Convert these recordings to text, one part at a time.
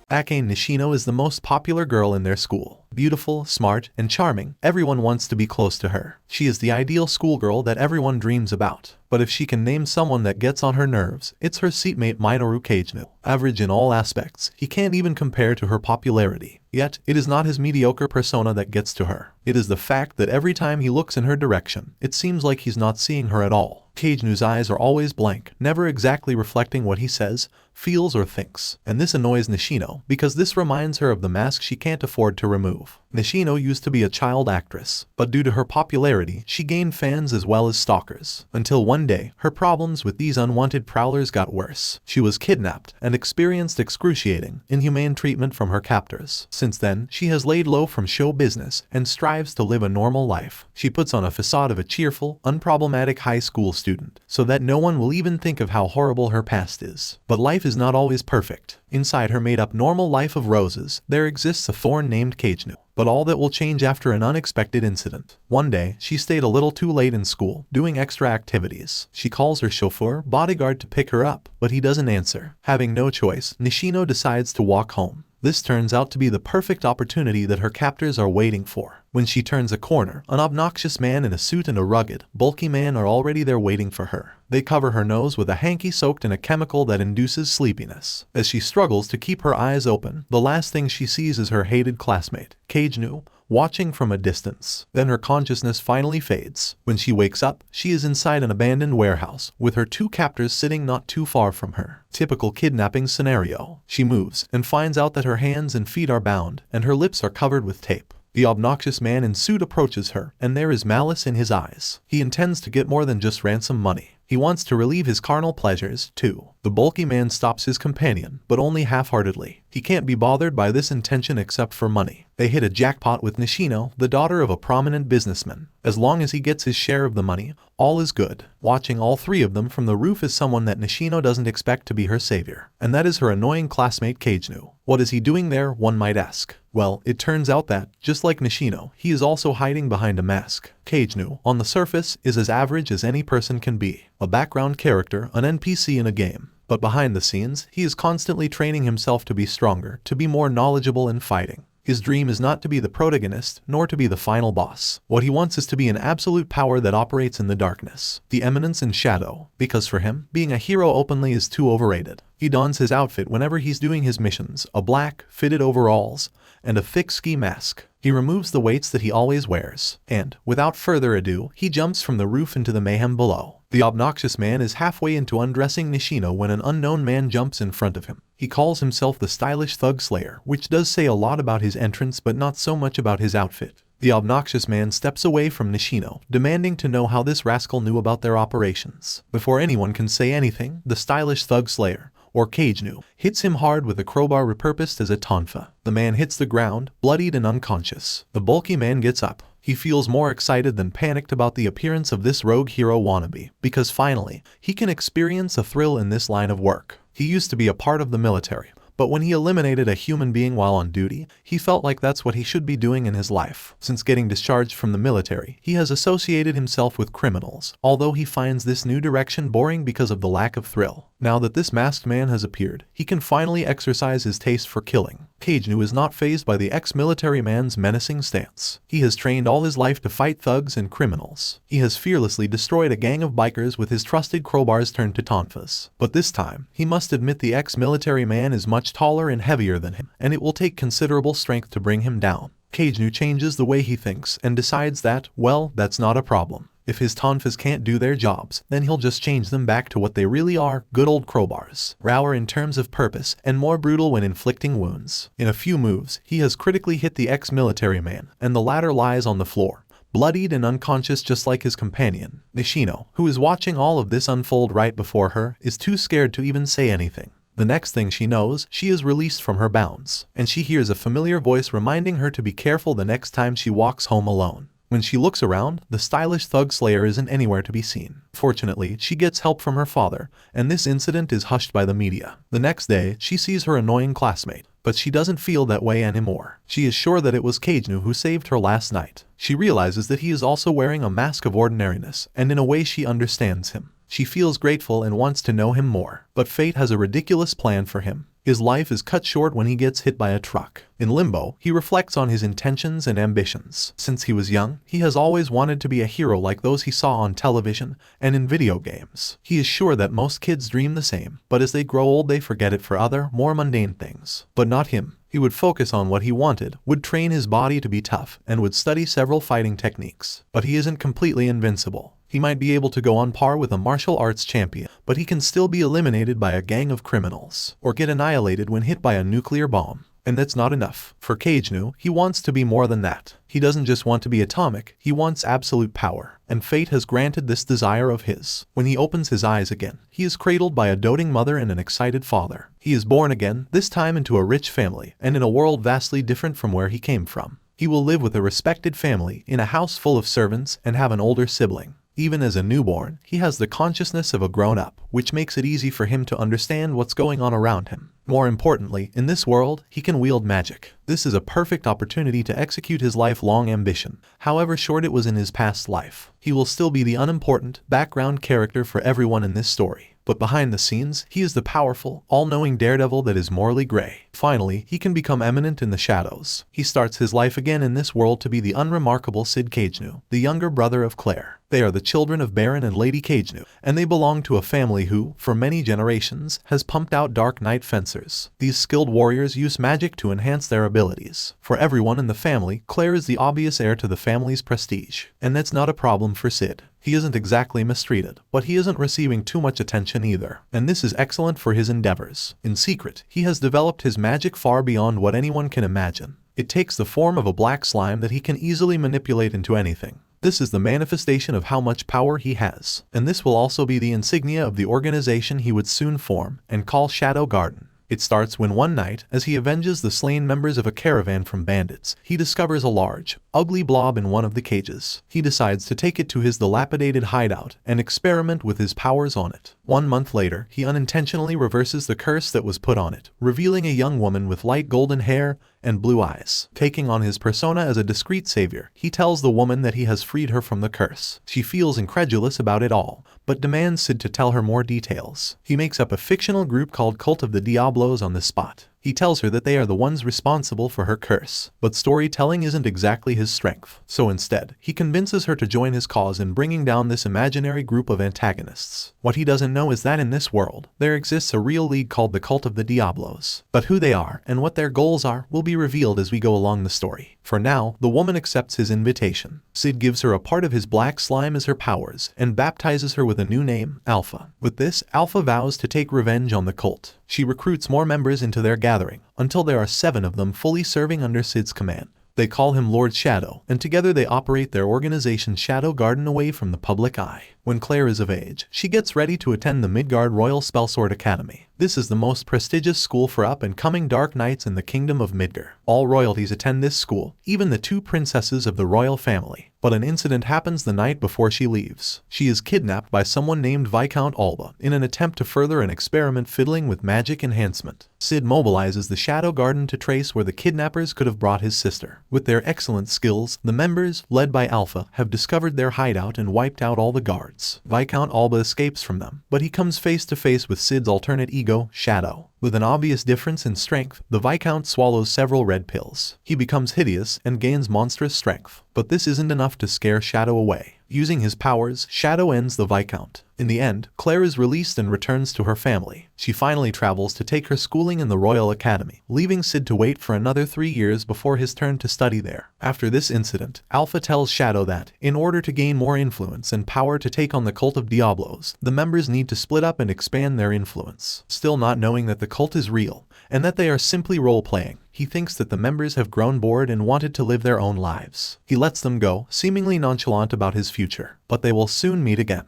Akane Nishino is the most popular girl in their school. Beautiful, smart, and charming, everyone wants to be close to her. She is the ideal schoolgirl that everyone dreams about. But if she can name someone that gets on her nerves, it's her seatmate Minoru Kagenu. Average in all aspects, he can't even compare to her popularity. Yet, it is not his mediocre persona that gets to her. It is the fact that every time he looks in her direction, it seems like he's not seeing her at all. Kagenu's eyes are always blank, never exactly reflecting what he says, feels, or thinks. And this annoys Nishino, because this reminds her of the mask she can't afford to remove. Nishino used to be a child actress, but due to her popularity, she gained fans as well as stalkers. Until one day, her problems with these unwanted prowlers got worse. She was kidnapped and experienced excruciating, inhumane treatment from her captors. Since then, she has laid low from show business and strives to live a normal life. She puts on a facade of a cheerful, unproblematic high school student, so that no one will even think of how horrible her past is. But life is not always perfect. Inside her made-up normal life of roses, there exists a thorn named Kagenu. But all that will change after an unexpected incident. One day, she stayed a little too late in school, doing extra activities. She calls her chauffeur, bodyguard, to pick her up, but he doesn't answer. Having no choice, Nishino decides to walk home. This turns out to be the perfect opportunity that her captors are waiting for. When she turns a corner, an obnoxious man in a suit and a rugged, bulky man are already there waiting for her. They cover her nose with a hanky soaked in a chemical that induces sleepiness. As she struggles to keep her eyes open, the last thing she sees is her hated classmate, Kagenu, watching from a distance. Then her consciousness finally fades. When she wakes up, she is inside an abandoned warehouse, with her two captors sitting not too far from her. Typical kidnapping scenario. She moves and finds out that her hands and feet are bound, and her lips are covered with tape. The obnoxious man in suit approaches her, and there is malice in his eyes. He intends to get more than just ransom money. He wants to relieve his carnal pleasures, too. The bulky man stops his companion, but only half-heartedly. He can't be bothered by this intention except for money. They hit a jackpot with Nishino, the daughter of a prominent businessman. As long as he gets his share of the money, all is good. Watching all three of them from the roof is someone that Nishino doesn't expect to be her savior. And that is her annoying classmate Kagenu. What is he doing there, one might ask? Well, it turns out that, just like Nishino, he is also hiding behind a mask. Kagenu, on the surface, is as average as any person can be. A background character, an NPC in a game. But behind the scenes, he is constantly training himself to be stronger, to be more knowledgeable in fighting. His dream is not to be the protagonist, nor to be the final boss. What he wants is to be an absolute power that operates in the darkness, the eminence and shadow, because for him, being a hero openly is too overrated. He dons his outfit whenever he's doing his missions, a black, fitted overalls, and a thick ski mask. He removes the weights that he always wears, and, without further ado, he jumps from the roof into the mayhem below. The obnoxious man is halfway into undressing Nishino when an unknown man jumps in front of him. He calls himself the stylish thug slayer, which does say a lot about his entrance but not so much about his outfit. The obnoxious man steps away from Nishino, demanding to know how this rascal knew about their operations. Before anyone can say anything, the stylish thug slayer, or Kagenu, hits him hard with a crowbar repurposed as a tonfa. The man hits the ground, bloodied and unconscious. The bulky man gets up. He feels more excited than panicked about the appearance of this rogue hero wannabe, because finally, he can experience a thrill in this line of work. He used to be a part of the military, but when he eliminated a human being while on duty, he felt like that's what he should be doing in his life. Since getting discharged from the military, he has associated himself with criminals, although he finds this new direction boring because of the lack of thrill. Now that this masked man has appeared, he can finally exercise his taste for killing. Kagenu is not fazed by the ex-military man's menacing stance. He has trained all his life to fight thugs and criminals. He has fearlessly destroyed a gang of bikers with his trusted crowbars turned to tonfas. But this time, he must admit the ex-military man is much taller and heavier than him, and it will take considerable strength to bring him down. Kagenu changes the way he thinks and decides that, well, that's not a problem. If his tonfas can't do their jobs, then he'll just change them back to what they really are, good old crowbars. Rower in terms of purpose, and more brutal when inflicting wounds. In a few moves, he has critically hit the ex-military man, and the latter lies on the floor, bloodied and unconscious just like his companion. Nishino, who is watching all of this unfold right before her, is too scared to even say anything. The next thing she knows, she is released from her bounds, and she hears a familiar voice reminding her to be careful the next time she walks home alone. When she looks around, the stylish thug slayer isn't anywhere to be seen. Fortunately, she gets help from her father, and this incident is hushed by the media. The next day, she sees her annoying classmate, but she doesn't feel that way anymore. She is sure that it was Kagenu who saved her last night. She realizes that he is also wearing a mask of ordinariness, and in a way she understands him. She feels grateful and wants to know him more, but fate has a ridiculous plan for him. His life is cut short when he gets hit by a truck. In limbo, he reflects on his intentions and ambitions. Since he was young, he has always wanted to be a hero like those he saw on television and in video games. He is sure that most kids dream the same, but as they grow old they forget it for other, more mundane things. But not him. He would focus on what he wanted, would train his body to be tough, and would study several fighting techniques. But he isn't completely invincible. He might be able to go on par with a martial arts champion, but he can still be eliminated by a gang of criminals, or get annihilated when hit by a nuclear bomb. And that's not enough. For Kaijnu, he wants to be more than that. He doesn't just want to be atomic, he wants absolute power. And fate has granted this desire of his. When he opens his eyes again, he is cradled by a doting mother and an excited father. He is born again, this time into a rich family, and in a world vastly different from where he came from. He will live with a respected family, in a house full of servants, and have an older sibling. Even as a newborn, he has the consciousness of a grown-up, which makes it easy for him to understand what's going on around him. More importantly, in this world, he can wield magic. This is a perfect opportunity to execute his lifelong ambition, however short it was in his past life. He will still be the unimportant, background character for everyone in this story. But behind the scenes, he is the powerful, all-knowing daredevil that is morally gray. Finally, he can become eminent in the shadows. He starts his life again in this world to be the unremarkable Sid Kaijnu, the younger brother of Claire. They are the children of Baron and Lady Kaijnu, and they belong to a family who, for many generations, has pumped out Dark Knight fencers. These skilled warriors use magic to enhance their abilities. For everyone in the family, Claire is the obvious heir to the family's prestige. And that's not a problem for Sid. He isn't exactly mistreated, but he isn't receiving too much attention either. And this is excellent for his endeavors. In secret, he has developed his magic far beyond what anyone can imagine. It takes the form of a black slime that he can easily manipulate into anything. This is the manifestation of how much power he has, and this will also be the insignia of the organization he would soon form and call Shadow Garden. It starts when one night, as he avenges the slain members of a caravan from bandits, he discovers a large, ugly blob in one of the cages. He decides to take it to his dilapidated hideout and experiment with his powers on it. 1 month later, he unintentionally reverses the curse that was put on it, revealing a young woman with light golden hair and blue eyes. Taking on his persona as a discreet savior, he tells the woman that he has freed her from the curse. She feels incredulous about it all, but demands Sid to tell her more details. He makes up a fictional group called Cult of the Diablos on the spot. He tells her that they are the ones responsible for her curse, but storytelling isn't exactly his strength. So instead, he convinces her to join his cause in bringing down this imaginary group of antagonists. What he doesn't know is that in this world, there exists a real league called the Cult of the Diablos. But who they are and what their goals are will be revealed as we go along the story. For now, the woman accepts his invitation. Sid gives her a part of his black slime as her powers and baptizes her with a new name, Alpha. With this, Alpha vows to take revenge on the cult. She recruits more members into their gathering, until there are 7 of them fully serving under Sid's command. They call him Lord Shadow, and together they operate their organization Shadow Garden away from the public eye. When Claire is of age, she gets ready to attend the Midgard Royal Spellsword Academy. This is the most prestigious school for up-and-coming Dark Knights in the Kingdom of Midgard. All royalties attend this school, even the 2 princesses of the royal family. But an incident happens the night before she leaves. She is kidnapped by someone named Viscount Alba in an attempt to further an experiment fiddling with magic enhancement. Sid mobilizes the Shadow Garden to trace where the kidnappers could have brought his sister. With their excellent skills, the members, led by Alpha, have discovered their hideout and wiped out all the guards. Viscount Alba escapes from them, but he comes face to face with Sid's alternate ego, Shadow. With an obvious difference in strength, the Viscount swallows several red pills. He becomes hideous and gains monstrous strength. But this isn't enough to scare Shadow away. Using his powers, Shadow ends the Viscount. In the end, Claire is released and returns to her family. She finally travels to take her schooling in the Royal Academy, leaving Sid to wait for another 3 years before his turn to study there. After this incident, Alpha tells Shadow that, in order to gain more influence and power to take on the Cult of Diablos, the members need to split up and expand their influence. Still not knowing that the cult is real, and that they are simply role-playing, he thinks that the members have grown bored and wanted to live their own lives. He lets them go, seemingly nonchalant about his future, but they will soon meet again.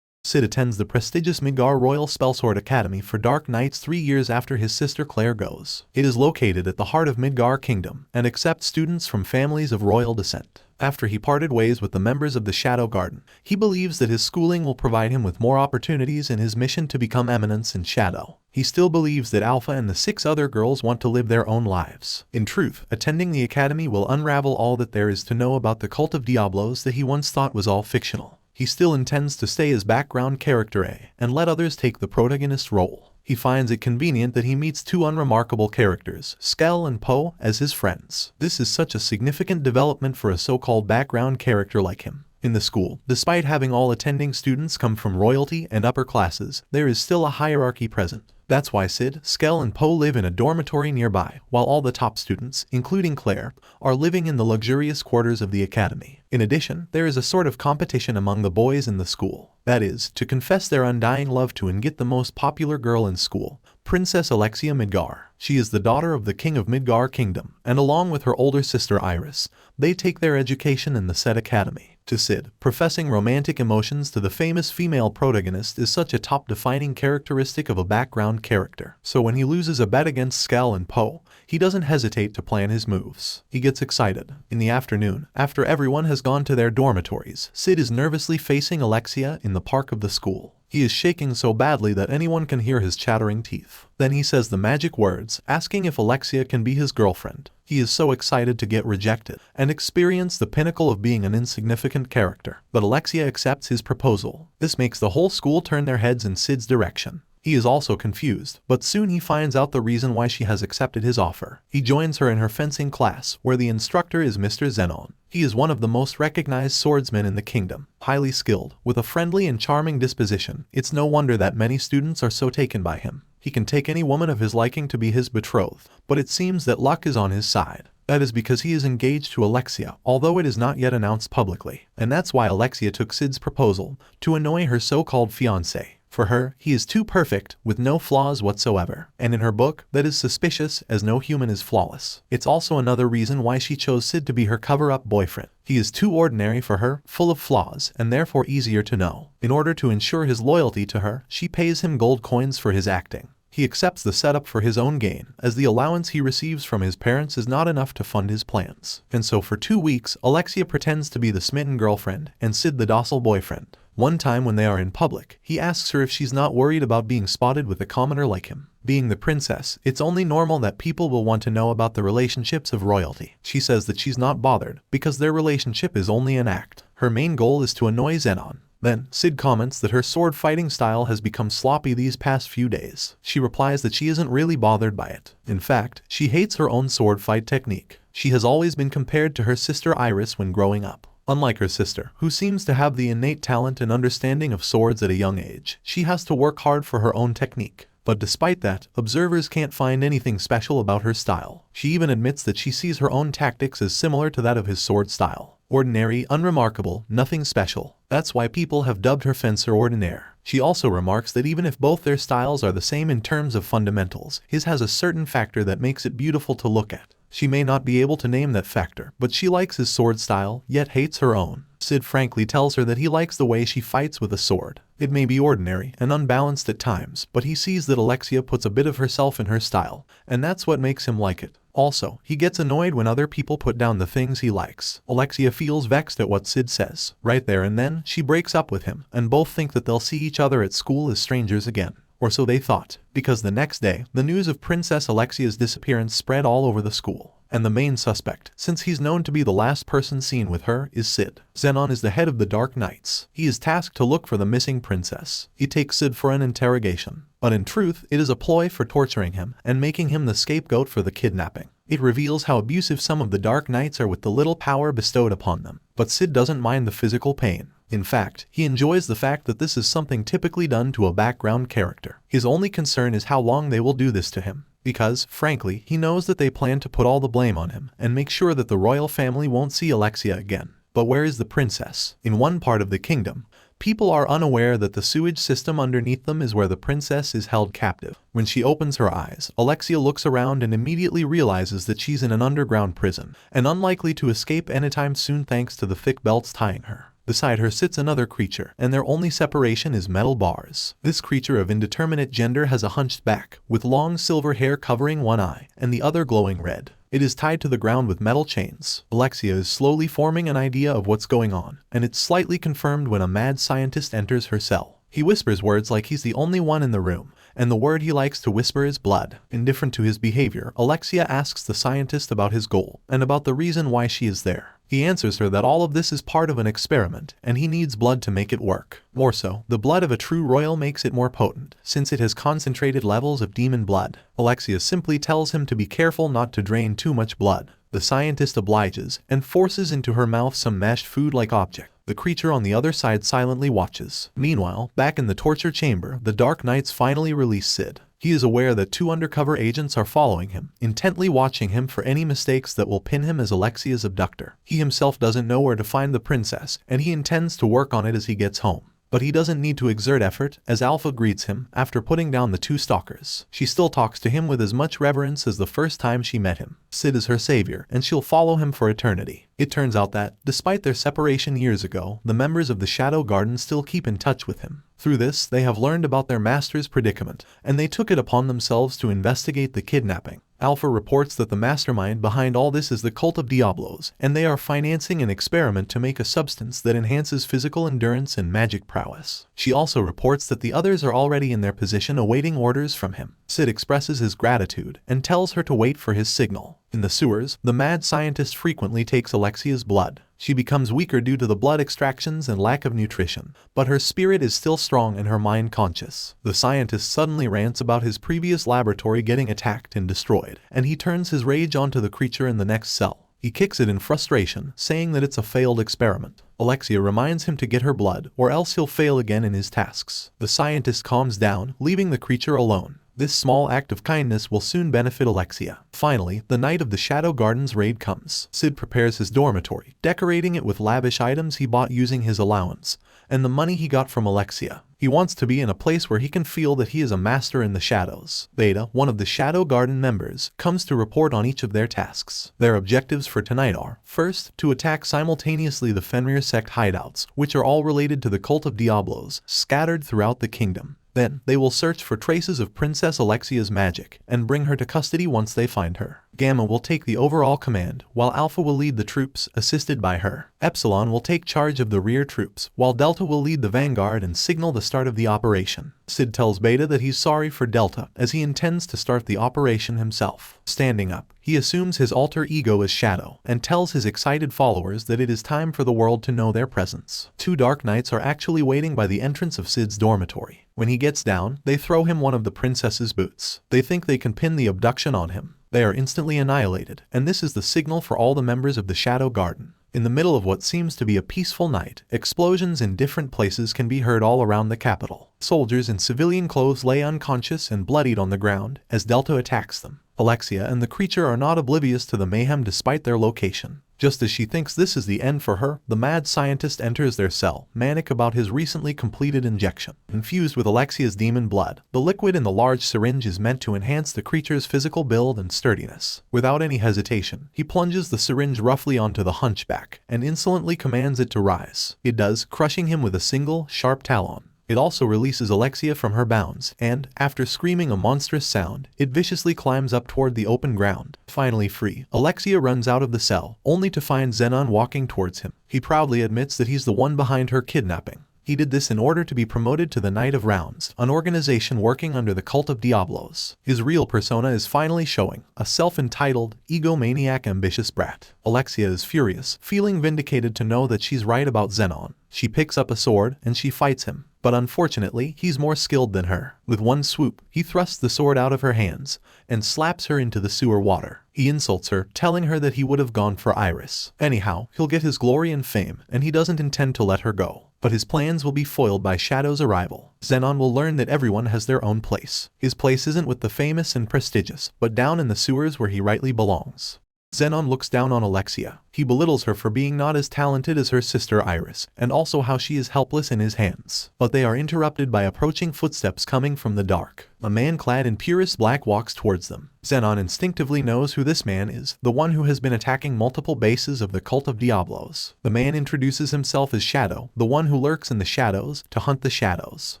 Sid attends the prestigious Midgard Royal Spellsword Academy for Dark Knights 3 years after his sister Claire goes. It is located at the heart of Midgard Kingdom and accepts students from families of royal descent. After he parted ways with the members of the Shadow Garden, he believes that his schooling will provide him with more opportunities in his mission to become eminence in Shadow. He still believes that Alpha and the 6 other girls want to live their own lives. In truth, attending the academy will unravel all that there is to know about the Cult of Diablos that he once thought was all fictional. he still intends to stay as background character A and let others take the protagonist role. He finds it convenient that he meets two unremarkable characters, Skell and Poe, as his friends. This is such a significant development for a so-called background character like him. In the school, despite having all attending students come from royalty and upper classes, there is still a hierarchy present. That's why Sid, Skell, and Poe live in a dormitory nearby, while all the top students, including Claire, are living in the luxurious quarters of the academy. In addition, there is a sort of competition among the boys in the school. That is, to confess their undying love to and get the most popular girl in school, Princess Alexia Midgar. She is the daughter of the King of Midgar Kingdom, and along with her older sister Iris, they take their education in the said academy. To Sid, professing romantic emotions to the famous female protagonist is such a top-defining characteristic of a background character. So when he loses a bet against Skell and Poe, he doesn't hesitate to plan his moves. He gets excited. In the afternoon, after everyone has gone to their dormitories, Sid is nervously facing Alexia in the park of the school. He is shaking so badly that anyone can hear his chattering teeth. Then he says the magic words, asking if Alexia can be his girlfriend. He is so excited to get rejected and experience the pinnacle of being an insignificant character. But Alexia accepts his proposal. This makes the whole school turn their heads in Sid's direction. He is also confused, but soon he finds out the reason why she has accepted his offer. He joins her in her fencing class, where the instructor is Mr. Zenon. He is one of the most recognized swordsmen in the kingdom, highly skilled, with a friendly and charming disposition. It's no wonder that many students are so taken by him. He can take any woman of his liking to be his betrothed, but it seems that luck is on his side. That is because he is engaged to Alexia, although it is not yet announced publicly. And that's why Alexia took Sid's proposal, to annoy her so-called fiancé. For her, he is too perfect, with no flaws whatsoever. And in her book, that is suspicious, as no human is flawless. It's also another reason why she chose Sid to be her cover-up boyfriend. He is too ordinary for her, full of flaws, and therefore easier to know. In order to ensure his loyalty to her, she pays him gold coins for his acting. He accepts the setup for his own gain, as the allowance he receives from his parents is not enough to fund his plans. And so for 2 weeks, Alexia pretends to be the smitten girlfriend, and Sid the docile boyfriend. One time when they are in public, he asks her if she's not worried about being spotted with a commoner like him. Being the princess, it's only normal that people will want to know about the relationships of royalty. She says that she's not bothered, because their relationship is only an act. Her main goal is to annoy Zenon. Then, Sid comments that her sword fighting style has become sloppy these past few days. She replies that she isn't really bothered by it. In fact, she hates her own sword fight technique. She has always been compared to her sister Iris when growing up. Unlike her sister, who seems to have the innate talent and understanding of swords at a young age, she has to work hard for her own technique. But despite that, observers can't find anything special about her style. She even admits that she sees her own tactics as similar to that of his sword style. Ordinary, unremarkable, nothing special. That's why people have dubbed her Fencer Ordinaire. She also remarks that even if both their styles are the same in terms of fundamentals, his has a certain factor that makes it beautiful to look at. She may not be able to name that factor, but she likes his sword style, yet hates her own. Sid frankly tells her that he likes the way she fights with a sword. It may be ordinary and unbalanced at times, but he sees that Alexia puts a bit of herself in her style, and that's what makes him like it. Also, he gets annoyed when other people put down the things he likes. Alexia feels vexed at what Sid says. Right there and then, she breaks up with him, and both think that they'll see each other at school as strangers again. Or so they thought, because the next day, the news of Princess Alexia's disappearance spread all over the school. And the main suspect, since he's known to be the last person seen with her, is Sid. Zenon is the head of the Dark Knights. He is tasked to look for the missing princess. He takes Sid for an interrogation. But in truth, it is a ploy for torturing him and making him the scapegoat for the kidnapping. It reveals how abusive some of the Dark Knights are with the little power bestowed upon them. But Sid doesn't mind the physical pain. In fact, he enjoys the fact that this is something typically done to a background character. His only concern is how long they will do this to him. Because, frankly, he knows that they plan to put all the blame on him and make sure that the royal family won't see Alexia again. But where is the princess? In one part of the kingdom, people are unaware that the sewage system underneath them is where the princess is held captive. When she opens her eyes, Alexia looks around and immediately realizes that she's in an underground prison and unlikely to escape anytime soon thanks to the thick belts tying her. Beside her sits another creature, and their only separation is metal bars. This creature of indeterminate gender has a hunched back, with long silver hair covering one eye, and the other glowing red. It is tied to the ground with metal chains. Alexia is slowly forming an idea of what's going on, and it's slightly confirmed when a mad scientist enters her cell. He whispers words like he's the only one in the room, and the word he likes to whisper is blood. Indifferent to his behavior, Alexia asks the scientist about his goal, and about the reason why she is there. He answers her that all of this is part of an experiment, and he needs blood to make it work. More so, the blood of a true royal makes it more potent, since it has concentrated levels of demon blood. Alexia simply tells him to be careful not to drain too much blood. The scientist obliges, and forces into her mouth some mashed food-like object. The creature on the other side silently watches. Meanwhile, back in the torture chamber, the Dark Knights finally release Sid. He is aware that 2 undercover agents are following him, intently watching him for any mistakes that will pin him as Alexia's abductor. He himself doesn't know where to find the princess, and he intends to work on it as he gets home. But he doesn't need to exert effort, as Alpha greets him after putting down the 2 stalkers. She still talks to him with as much reverence as the first time she met him. Sid is her savior, and she'll follow him for eternity. It turns out that, despite their separation years ago, the members of the Shadow Garden still keep in touch with him. Through this, they have learned about their master's predicament, and they took it upon themselves to investigate the kidnapping. Alpha reports that the mastermind behind all this is the Cult of Diablos, and they are financing an experiment to make a substance that enhances physical endurance and magic prowess. She also reports that the others are already in their position awaiting orders from him. Sid expresses his gratitude and tells her to wait for his signal. In the sewers, the mad scientist frequently takes Alexia's blood. She becomes weaker due to the blood extractions and lack of nutrition, but her spirit is still strong and her mind conscious. The scientist suddenly rants about his previous laboratory getting attacked and destroyed, and he turns his rage onto the creature in the next cell. He kicks it in frustration, saying that it's a failed experiment. Alexia reminds him to get her blood, or else he'll fail again in his tasks. The scientist calms down, leaving the creature alone. This small act of kindness will soon benefit Alexia. Finally, the night of the Shadow Garden's raid comes. Sid prepares his dormitory, decorating it with lavish items he bought using his allowance, and the money he got from Alexia. He wants to be in a place where he can feel that he is a master in the shadows. Beta, one of the Shadow Garden members, comes to report on each of their tasks. Their objectives for tonight are, first, to attack simultaneously the Fenrir sect hideouts, which are all related to the Cult of Diablos, scattered throughout the kingdom. Then, they will search for traces of Princess Alexia's magic, and bring her to custody once they find her. Gamma will take the overall command, while Alpha will lead the troops, assisted by her. Epsilon will take charge of the rear troops, while Delta will lead the vanguard and signal the start of the operation. Sid tells Beta that he's sorry for Delta, as he intends to start the operation himself. Standing up, he assumes his alter ego as Shadow, and tells his excited followers that it is time for the world to know their presence. 2 Dark Knights are actually waiting by the entrance of Sid's dormitory. When he gets down, they throw him one of the princess's boots. They think they can pin the abduction on him. They are instantly annihilated, and this is the signal for all the members of the Shadow Garden. In the middle of what seems to be a peaceful night, explosions in different places can be heard all around the capital. Soldiers in civilian clothes lay unconscious and bloodied on the ground as Delta attacks them. Alexia and the creature are not oblivious to the mayhem despite their location. Just as she thinks this is the end for her, the mad scientist enters their cell, manic about his recently completed injection. Infused with Alexia's demon blood, the liquid in the large syringe is meant to enhance the creature's physical build and sturdiness. Without any hesitation, he plunges the syringe roughly onto the hunchback, and insolently commands it to rise. It does, crushing him with a single, sharp talon. It also releases Alexia from her bounds, and, after screaming a monstrous sound, it viciously climbs up toward the open ground. Finally free, Alexia runs out of the cell, only to find Xenon walking towards him. He proudly admits that he's the one behind her kidnapping. He did this in order to be promoted to the Knight of Rounds, an organization working under the Cult of Diablos. His real persona is finally showing, a self-entitled, egomaniac ambitious brat. Alexia is furious, feeling vindicated to know that she's right about Xenon. She picks up a sword, and she fights him. But unfortunately, he's more skilled than her. With one swoop, he thrusts the sword out of her hands, and slaps her into the sewer water. He insults her, telling her that he would have gone for Iris. Anyhow, he'll get his glory and fame, and he doesn't intend to let her go. But his plans will be foiled by Shadow's arrival. Xenon will learn that everyone has their own place. His place isn't with the famous and prestigious, but down in the sewers where he rightly belongs. Xenon looks down on Alexia. He belittles her for being not as talented as her sister Iris, and also how she is helpless in his hands. But they are interrupted by approaching footsteps coming from the dark. A man clad in purest black walks towards them. Xenon instinctively knows who this man is, the one who has been attacking multiple bases of the Cult of Diablos. The man introduces himself as Shadow, the one who lurks in the shadows to hunt the shadows.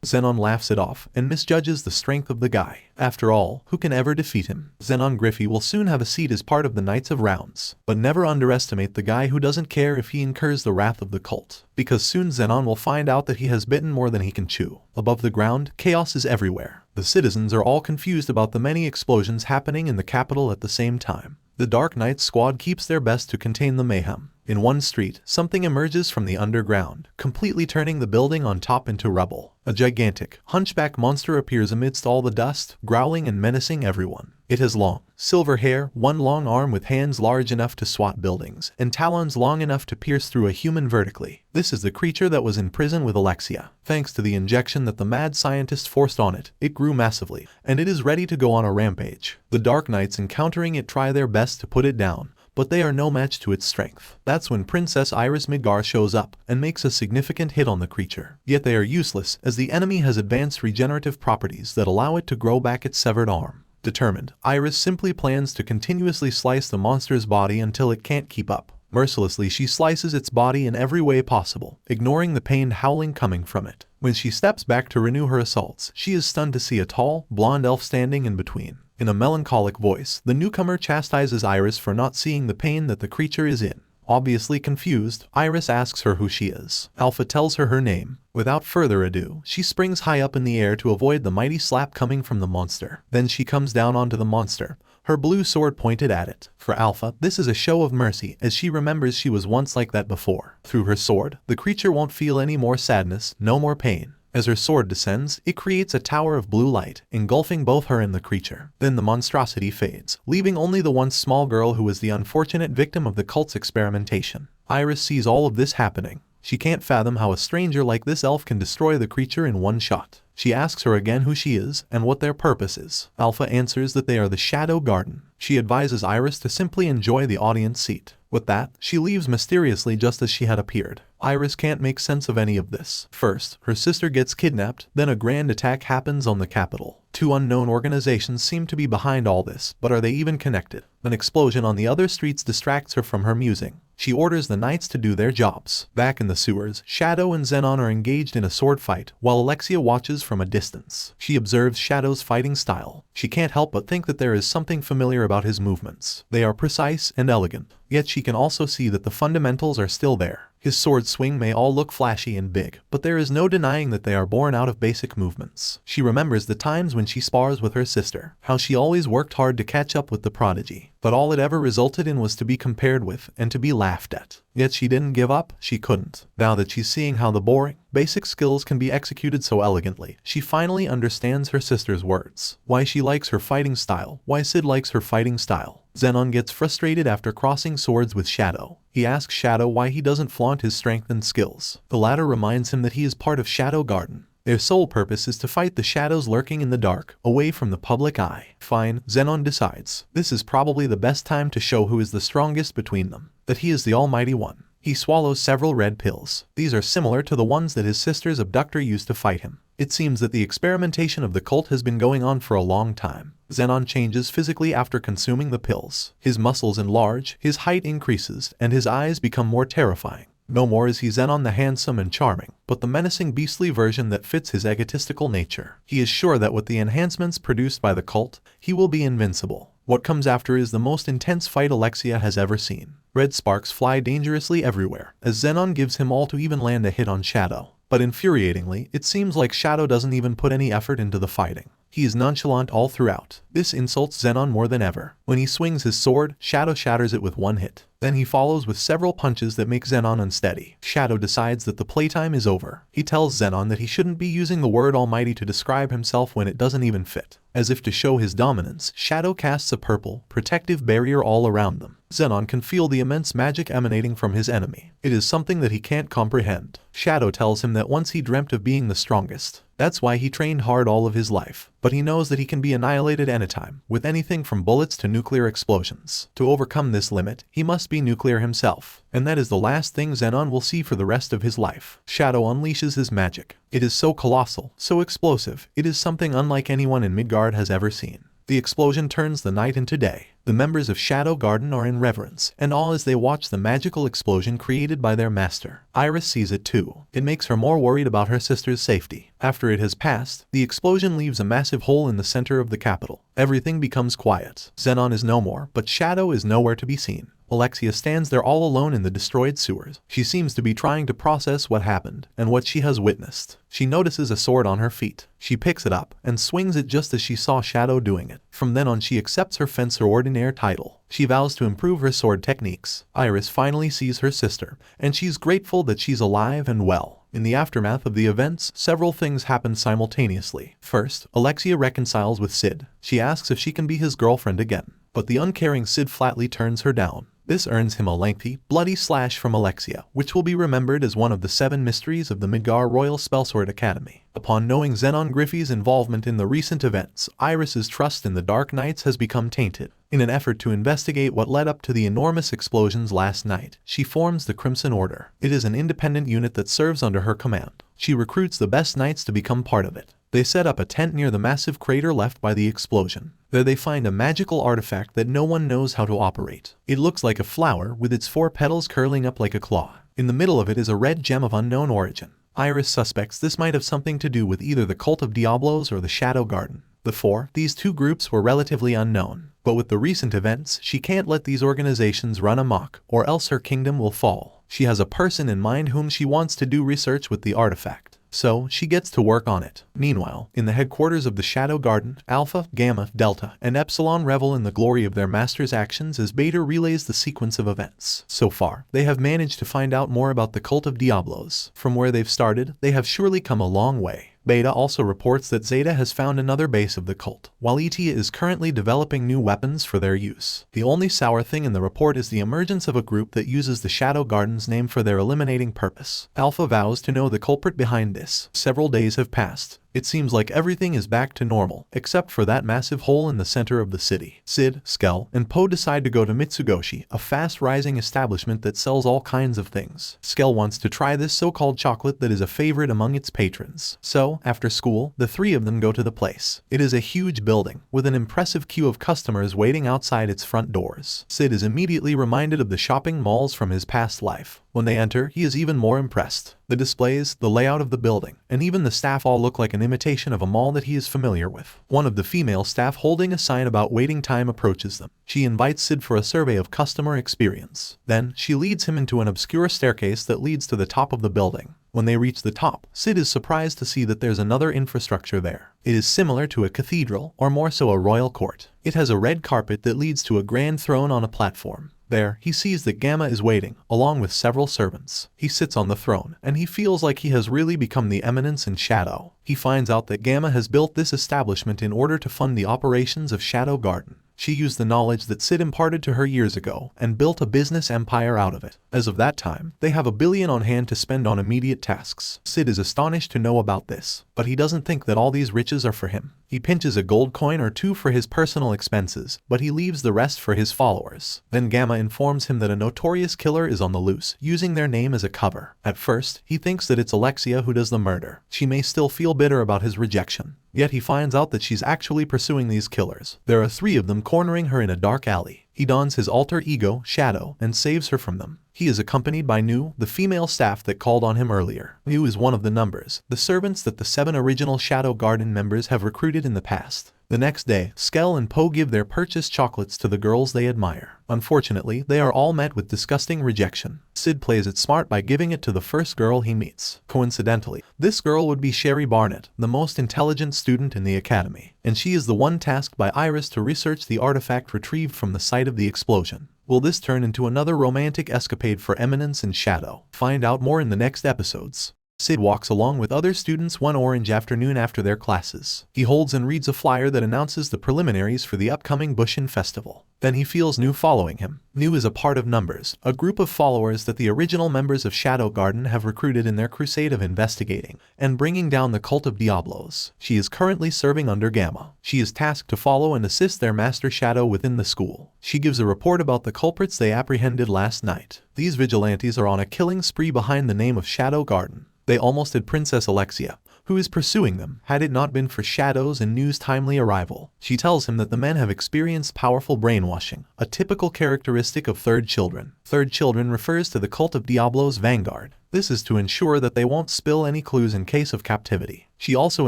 Xenon laughs it off and misjudges the strength of the guy. After all, who can ever defeat him? Xenon Griffey will soon have a seat as part of the Knights of Rounds. But never underestimate the guy who doesn't care if he incurs the wrath of the cult. Because soon Xenon will find out that he has bitten more than he can chew. Above the ground, chaos is everywhere. The citizens are all confused about the many explosions happening in the capital at the same time. The Dark Knight squad keeps their best to contain the mayhem. In one street, something emerges from the underground, completely turning the building on top into rubble. A gigantic, hunchback monster appears amidst all the dust, growling and menacing everyone. It has long, silver hair, one long arm with hands large enough to swat buildings, and talons long enough to pierce through a human vertically. This is the creature that was in prison with Alexia. Thanks to the injection that the mad scientist forced on it, it grew massively, and it is ready to go on a rampage. The Dark Knights encountering it try their best to put it down, but they are no match to its strength. That's when Princess Iris Midgar shows up and makes a significant hit on the creature. Yet they are useless, as the enemy has advanced regenerative properties that allow it to grow back its severed arm. Determined, Iris simply plans to continuously slice the monster's body until it can't keep up. Mercilessly, she slices its body in every way possible, ignoring the pained howling coming from it. When she steps back to renew her assaults, she is stunned to see a tall, blonde elf standing in between. In a melancholic voice, the newcomer chastises Iris for not seeing the pain that the creature is in. Obviously confused, Iris asks her who she is. Alpha tells her her name. Without further ado, she springs high up in the air to avoid the mighty slap coming from the monster. Then she comes down onto the monster, her blue sword pointed at it. For Alpha, this is a show of mercy, as she remembers she was once like that before. Through her sword, the creature won't feel any more sadness, no more pain. As her sword descends, it creates a tower of blue light, engulfing both her and the creature. Then the monstrosity fades, leaving only the once small girl who was the unfortunate victim of the cult's experimentation. Iris sees all of this happening. She can't fathom how a stranger like this elf can destroy the creature in one shot. She asks her again who she is and what their purpose is. Alpha answers that they are the Shadow Garden. She advises Iris to simply enjoy the audience seat. With that, she leaves mysteriously just as she had appeared. Iris can't make sense of any of this. First, her sister gets kidnapped, then a grand attack happens on the capital. Two unknown organizations seem to be behind all this, but are they even connected? An explosion on the other streets distracts her from her musing. She orders the knights to do their jobs. Back in the sewers, Shadow and Xenon are engaged in a sword fight, while Alexia watches from a distance. She observes Shadow's fighting style. She can't help but think that there is something familiar about his movements. They are precise and elegant, yet she can also see that the fundamentals are still there. His sword swing may all look flashy and big, but there is no denying that they are born out of basic movements. She remembers the times when she spars with her sister, how she always worked hard to catch up with the prodigy, but all it ever resulted in was to be compared with and to be laughed at. Yet she didn't give up, she couldn't. Now that she's seeing how the boring, basic skills can be executed so elegantly, she finally understands her sister's words. Why she likes her fighting style, why Sid likes her fighting style. Xenon gets frustrated after crossing swords with Shadow. He asks Shadow why he doesn't flaunt his strength and skills. The latter reminds him that he is part of Shadow Garden. Their sole purpose is to fight the shadows lurking in the dark, away from the public eye. Fine, Xenon decides. This is probably the best time to show who is the strongest between them. That he is the Almighty One. He swallows several red pills. These are similar to the ones that his sister's abductor used to fight him. It seems that the experimentation of the cult has been going on for a long time. Xenon changes physically after consuming the pills. His muscles enlarge, his height increases, and his eyes become more terrifying. No more is he Xenon the handsome and charming, but the menacing beastly version that fits his egotistical nature. He is sure that with the enhancements produced by the cult, he will be invincible. What comes after is the most intense fight Alexia has ever seen. Red sparks fly dangerously everywhere, as Xenon gives him all to even land a hit on Shadow. But infuriatingly, it seems like Shadow doesn't even put any effort into the fighting. He is nonchalant all throughout. This insults Xenon more than ever. When he swings his sword, Shadow shatters it with one hit. Then he follows with several punches that make Xenon unsteady. Shadow decides that the playtime is over. He tells Xenon that he shouldn't be using the word Almighty to describe himself when it doesn't even fit. As if to show his dominance, Shadow casts a purple, protective barrier all around them. Xenon can feel the immense magic emanating from his enemy. It is something that he can't comprehend. Shadow tells him that once he dreamt of being the strongest. That's why he trained hard all of his life. But he knows that he can be annihilated anytime, with anything from bullets to nuclear explosions. To overcome this limit, he must be nuclear himself. And that is the last thing Xenon will see for the rest of his life. Shadow unleashes his magic. It is so colossal, so explosive, it is something unlike anyone in Midgard has ever seen. The explosion turns the night into day. The members of Shadow Garden are in reverence and awe as they watch the magical explosion created by their master. Iris sees it too. It makes her more worried about her sister's safety. After it has passed, the explosion leaves a massive hole in the center of the capital. Everything becomes quiet. Xenon is no more, but Shadow is nowhere to be seen. Alexia stands there all alone in the destroyed sewers. She seems to be trying to process what happened and what she has witnessed. She notices a sword on her feet. She picks it up and swings it just as she saw Shadow doing it. From then on she accepts her Fencer Ordinaire title. She vows to improve her sword techniques. Iris finally sees her sister, and she's grateful that she's alive and well. In the aftermath of the events, several things happen simultaneously. First, Alexia reconciles with Sid. She asks if she can be his girlfriend again, but the uncaring Sid flatly turns her down. This earns him a lengthy, bloody slash from Alexia, which will be remembered as one of the 7 mysteries of the Midgar Royal Spellsword Academy. Upon knowing Xenon Griffey's involvement in the recent events, Iris's trust in the Dark Knights has become tainted. In an effort to investigate what led up to the enormous explosions last night, she forms the Crimson Order. It is an independent unit that serves under her command. She recruits the best knights to become part of it. They set up a tent near the massive crater left by the explosion. There they find a magical artifact that no one knows how to operate. It looks like a flower with its 4 petals curling up like a claw. In the middle of it is a red gem of unknown origin. Iris suspects this might have something to do with either the Cult of Diablos or the Shadow Garden. Before, these 2 groups were relatively unknown, but with the recent events, she can't let these organizations run amok, or else her kingdom will fall. She has a person in mind whom she wants to do research with the artifact, so she gets to work on it. Meanwhile, in the headquarters of the Shadow Garden, Alpha, Gamma, Delta, and Epsilon revel in the glory of their master's actions as Beta relays the sequence of events. So far, they have managed to find out more about the Cult of Diablos. From where they've started, they have surely come a long way. Beta also reports that Zeta has found another base of the cult, while ETA is currently developing new weapons for their use. The only sour thing in the report is the emergence of a group that uses the Shadow Garden's name for their eliminating purpose. Alpha vows to know the culprit behind this. Several days have passed. It seems like everything is back to normal, except for that massive hole in the center of the city. Sid, Skell, and Poe decide to go to Mitsugoshi, a fast-rising establishment that sells all kinds of things. Skell wants to try this so-called chocolate that is a favorite among its patrons. So, after school, the 3 of them go to the place. It is a huge building, with an impressive queue of customers waiting outside its front doors. Sid is immediately reminded of the shopping malls from his past life. When they enter, he is even more impressed. The displays, the layout of the building, and even the staff all look like an imitation of a mall that he is familiar with. One of the female staff holding a sign about waiting time approaches them. She invites Sid for a survey of customer experience. Then, she leads him into an obscure staircase that leads to the top of the building. When they reach the top, Sid is surprised to see that there's another infrastructure there. It is similar to a cathedral, or more so a royal court. It has a red carpet that leads to a grand throne on a platform. There, he sees that Gamma is waiting, along with several servants. He sits on the throne, and he feels like he has really become the eminence in Shadow. He finds out that Gamma has built this establishment in order to fund the operations of Shadow Garden. She used the knowledge that Sid imparted to her years ago and built a business empire out of it. As of that time, they have $1 billion on hand to spend on immediate tasks. Sid is astonished to know about this, but he doesn't think that all these riches are for him. He pinches a gold coin or 2 for his personal expenses, but he leaves the rest for his followers. Then Gamma informs him that a notorious killer is on the loose, using their name as a cover. At first, he thinks that it's Alexia who does the murder. She may still feel bitter about his rejection. Yet he finds out that she's actually pursuing these killers. There are 3 of them cornering her in a dark alley. He dons his alter ego, Shadow, and saves her from them. He is accompanied by Nu, the female staff that called on him earlier. Nu is one of the numbers, the servants that the 7 original Shadow Garden members have recruited in the past. The next day, Skell and Poe give their purchased chocolates to the girls they admire. Unfortunately, they are all met with disgusting rejection. Sid plays it smart by giving it to the first girl he meets. Coincidentally, this girl would be Sherry Barnett, the most intelligent student in the academy, and she is the one tasked by Iris to research the artifact retrieved from the site of the explosion. Will this turn into another romantic escapade for Eminence and Shadow? Find out more in the next episodes. Sid walks along with other students one orange afternoon after their classes. He holds and reads a flyer that announces the preliminaries for the upcoming Bushin Festival. Then he feels Nu following him. Nu is a part of Numbers, a group of followers that the original members of Shadow Garden have recruited in their crusade of investigating and bringing down the Cult of Diablos. She is currently serving under Gamma. She is tasked to follow and assist their master Shadow within the school. She gives a report about the culprits they apprehended last night. These vigilantes are on a killing spree behind the name of Shadow Garden. They almost had Princess Alexia, who is pursuing them, had it not been for Shadow's and Nu's timely arrival. She tells him that the men have experienced powerful brainwashing, a typical characteristic of Third Children. Third Children refers to the Cult of Diablo's vanguard. This is to ensure that they won't spill any clues in case of captivity. She also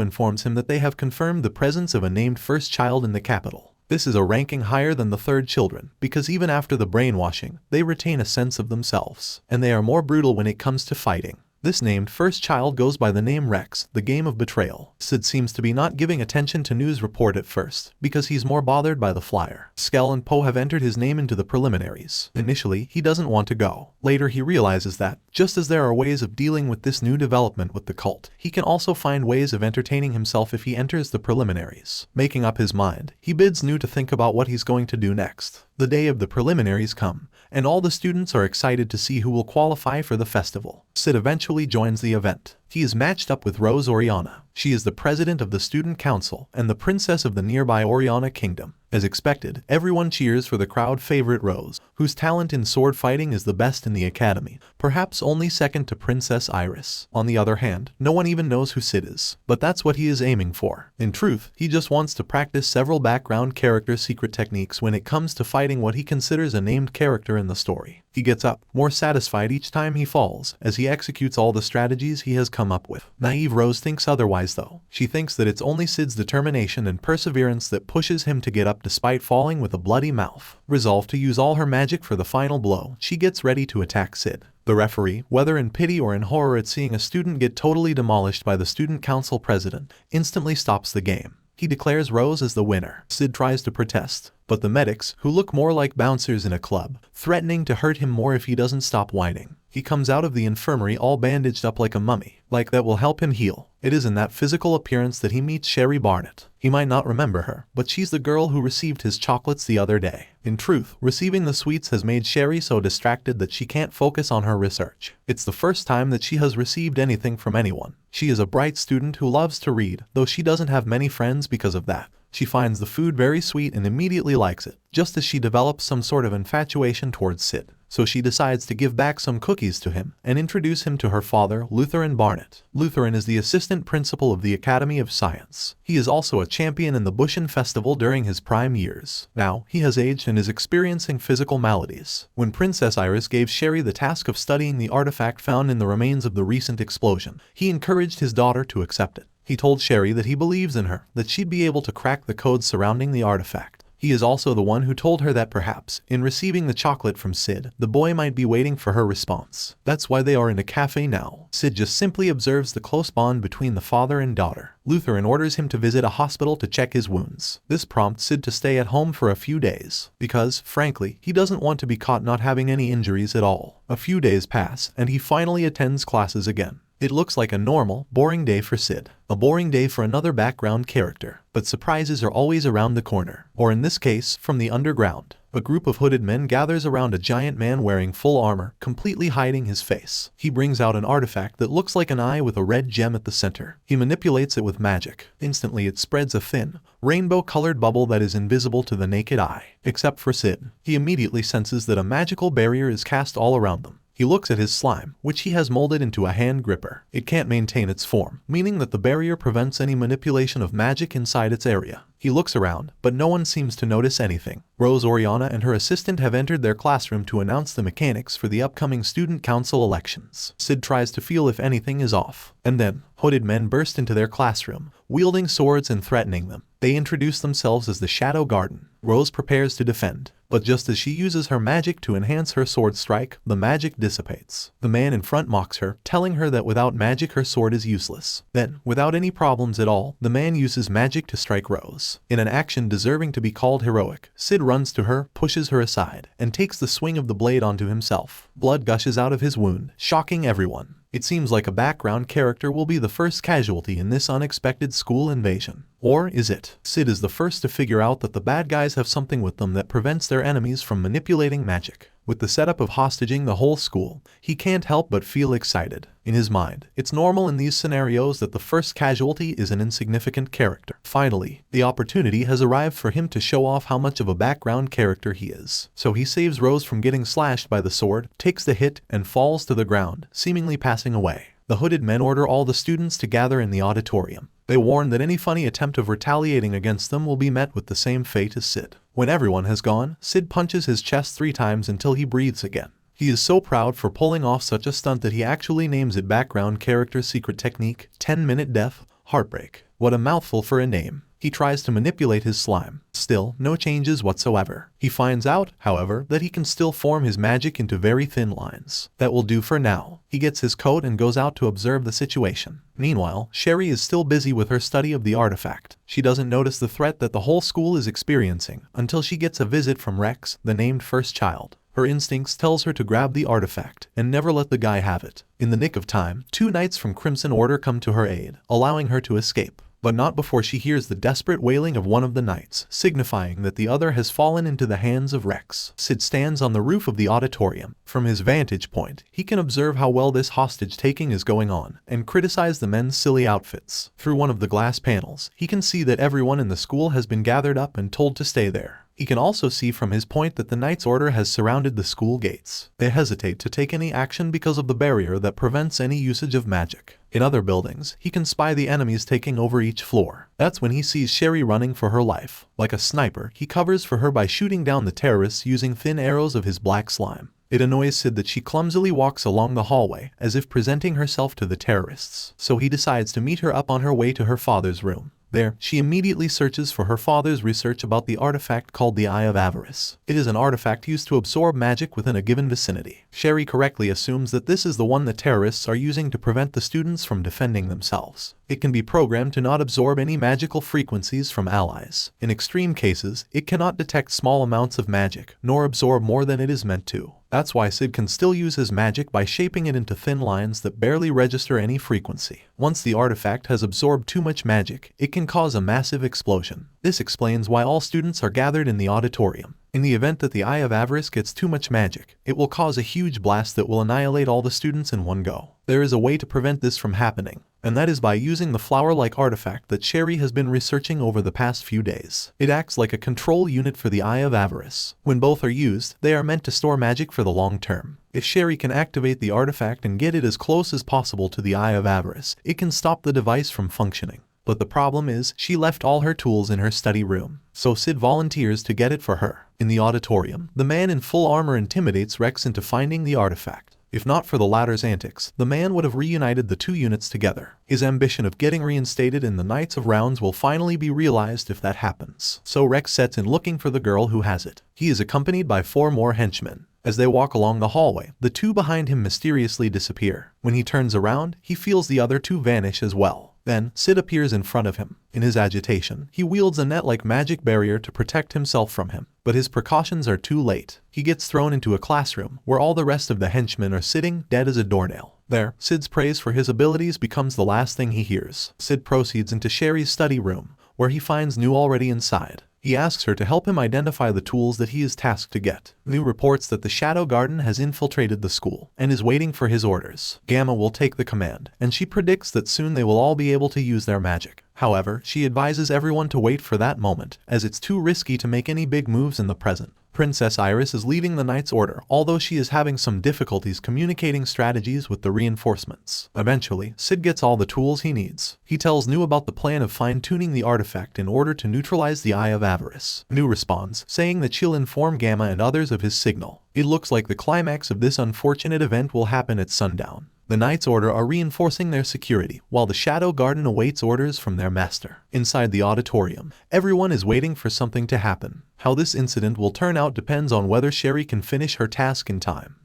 informs him that they have confirmed the presence of a named first child in the capital. This is a ranking higher than the third children, because even after the brainwashing, they retain a sense of themselves, and they are more brutal when it comes to fighting. This named first child goes by the name Rex, the game of betrayal. Sid seems to be not giving attention to news report at first, because he's more bothered by the flyer. Skell and Poe have entered his name into the preliminaries. Initially, he doesn't want to go. Later he realizes that, just as there are ways of dealing with this new development with the cult, he can also find ways of entertaining himself if he enters the preliminaries. Making up his mind, he bids New to think about what he's going to do next. The day of the preliminaries come, and all the students are excited to see who will qualify for the festival. Sid eventually joins the event. He is matched up with Rose Oriana. She is the president of the student council and the princess of the nearby Oriana kingdom. As expected, everyone cheers for the crowd favorite Rose, whose talent in sword fighting is the best in the academy, perhaps only second to Princess Iris. On the other hand, no one even knows who Sid is, but that's what he is aiming for. In truth, he just wants to practice several background character secret techniques when it comes to fighting what he considers a named character in the story. He gets up, more satisfied each time he falls, as he executes all the strategies he has come up with. Naive Rose thinks otherwise though. She thinks that it's only Sid's determination and perseverance that pushes him to get up despite falling with a bloody mouth. Resolved to use all her magic for the final blow, she gets ready to attack Sid. The referee, whether in pity or in horror at seeing a student get totally demolished by the student council president, instantly stops the game. He declares Rose as the winner. Sid tries to protest, but the medics, who look more like bouncers in a club, threatening to hurt him more if he doesn't stop whining. He comes out of the infirmary all bandaged up like a mummy, like that will help him heal. It is in that physical appearance that he meets Sherry Barnett. He might not remember her, but she's the girl who received his chocolates the other day. In truth, receiving the sweets has made Sherry so distracted that she can't focus on her research. It's the first time that she has received anything from anyone. She is a bright student who loves to read, though she doesn't have many friends because of that. She finds the food very sweet and immediately likes it, just as she develops some sort of infatuation towards Sid. So she decides to give back some cookies to him and introduce him to her father, Lutheran Barnett. Lutheran is the assistant principal of the Academy of Science. He is also a champion in the Bushin Festival during his prime years. Now, he has aged and is experiencing physical maladies. When Princess Iris gave Sherry the task of studying the artifact found in the remains of the recent explosion, he encouraged his daughter to accept it. He told Sherry that he believes in her, that she'd be able to crack the codes surrounding the artifact. He is also the one who told her that perhaps, in receiving the chocolate from Sid, the boy might be waiting for her response. That's why they are in a cafe now. Sid just simply observes the close bond between the father and daughter. Lutheran orders him to visit a hospital to check his wounds. This prompts Sid to stay at home for a few days, because, frankly, he doesn't want to be caught not having any injuries at all. A few days pass, and he finally attends classes again. It looks like a normal, boring day for Sid. A boring day for another background character. But surprises are always around the corner. Or in this case, from the underground. A group of hooded men gathers around a giant man wearing full armor, completely hiding his face. He brings out an artifact that looks like an eye with a red gem at the center. He manipulates it with magic. Instantly it spreads a thin, rainbow-colored bubble that is invisible to the naked eye. Except for Sid. He immediately senses that a magical barrier is cast all around them. He looks at his slime, which he has molded into a hand gripper. It can't maintain its form, meaning that the barrier prevents any manipulation of magic inside its area. He looks around, but no one seems to notice anything. Rose Oriana and her assistant have entered their classroom to announce the mechanics for the upcoming student council elections. Sid tries to feel if anything is off. And then, hooded men burst into their classroom, wielding swords and threatening them. They introduce themselves as the Shadow Garden. Rose prepares to defend, but just as she uses her magic to enhance her sword strike, the magic dissipates. The man in front mocks her, telling her that without magic her sword is useless. Then, without any problems at all, the man uses magic to strike Rose. In an action deserving to be called heroic, Sid runs to her, pushes her aside, and takes the swing of the blade onto himself. Blood gushes out of his wound, shocking everyone. It seems like a background character will be the first casualty in this unexpected school invasion. Or is it? Sid is the first to figure out that the bad guys have something with them that prevents their enemies from manipulating magic. With the setup of hostaging the whole school, he can't help but feel excited. In his mind, it's normal in these scenarios that the first casualty is an insignificant character. Finally, the opportunity has arrived for him to show off how much of a background character he is. So he saves Rose from getting slashed by the sword, takes the hit, and falls to the ground, seemingly passing away. The hooded men order all the students to gather in the auditorium. They warn that any funny attempt of retaliating against them will be met with the same fate as Sid. When everyone has gone, Sid punches his chest 3 times until he breathes again. He is so proud for pulling off such a stunt that he actually names it background character secret technique, 10-minute death, heartbreak. What a mouthful for a name. He tries to manipulate his slime. Still, no changes whatsoever. He finds out, however, that he can still form his magic into very thin lines. That will do for now. He gets his coat and goes out to observe the situation. Meanwhile, Sherry is still busy with her study of the artifact. She doesn't notice the threat that the whole school is experiencing until she gets a visit from Rex, the named first child. Her instincts tells her to grab the artifact and never let the guy have it. In the nick of time, 2 knights from Crimson Order come to her aid, allowing her to escape. But not before she hears the desperate wailing of one of the knights, signifying that the other has fallen into the hands of Rex. Sid stands on the roof of the auditorium. From his vantage point, he can observe how well this hostage-taking is going on, and criticize the men's silly outfits. Through one of the glass panels, he can see that everyone in the school has been gathered up and told to stay there. He can also see from his point that the Knights' Order has surrounded the school gates. They hesitate to take any action because of the barrier that prevents any usage of magic. In other buildings, he can spy the enemies taking over each floor. That's when he sees Sherry running for her life. Like a sniper, he covers for her by shooting down the terrorists using thin arrows of his black slime. It annoys Sid that she clumsily walks along the hallway, as if presenting herself to the terrorists. So he decides to meet her up on her way to her father's room. There, she immediately searches for her father's research about the artifact called the Eye of Avarice. It is an artifact used to absorb magic within a given vicinity. Sherry correctly assumes that this is the one the terrorists are using to prevent the students from defending themselves. It can be programmed to not absorb any magical frequencies from allies. In extreme cases, it cannot detect small amounts of magic, nor absorb more than it is meant to. That's why Sid can still use his magic by shaping it into thin lines that barely register any frequency. Once the artifact has absorbed too much magic, it can cause a massive explosion. This explains why all students are gathered in the auditorium. In the event that the Eye of Avarice gets too much magic, it will cause a huge blast that will annihilate all the students in one go. There is a way to prevent this from happening, and that is by using the flower-like artifact that Sherry has been researching over the past few days. It acts like a control unit for the Eye of Avarice. When both are used, they are meant to store magic for the long term. If Sherry can activate the artifact and get it as close as possible to the Eye of Avarice, it can stop the device from functioning. But the problem is, she left all her tools in her study room, so Sid volunteers to get it for her. In the auditorium, the man in full armor intimidates Rex into finding the artifact. If not for the latter's antics, the man would have reunited the 2 units together. His ambition of getting reinstated in the Knights of Rounds will finally be realized if that happens. So Rex sets in looking for the girl who has it. He is accompanied by 4 more henchmen. As they walk along the hallway, the 2 behind him mysteriously disappear. When he turns around, he feels the other 2 vanish as well. Then, Sid appears in front of him. In his agitation, he wields a net-like magic barrier to protect himself from him. But his precautions are too late. He gets thrown into a classroom, where all the rest of the henchmen are sitting, dead as a doornail. There, Sid's praise for his abilities becomes the last thing he hears. Sid proceeds into Sherry's study room, where he finds New already inside. He asks her to help him identify the tools that he is tasked to get. New reports that the Shadow Garden has infiltrated the school and is waiting for his orders. Gamma will take the command, and she predicts that soon they will all be able to use their magic. However, she advises everyone to wait for that moment, as it's too risky to make any big moves in the present. Princess Iris is leading the Knight's Order, although she is having some difficulties communicating strategies with the reinforcements. Eventually, Sid gets all the tools he needs. He tells New about the plan of fine-tuning the artifact in order to neutralize the Eye of Avarice. New responds, saying that she'll inform Gamma and others of his signal. It looks like the climax of this unfortunate event will happen at sundown. The Knight's Order are reinforcing their security, while the Shadow Garden awaits orders from their master. Inside the auditorium, everyone is waiting for something to happen. How this incident will turn out depends on whether Sherry can finish her task in time.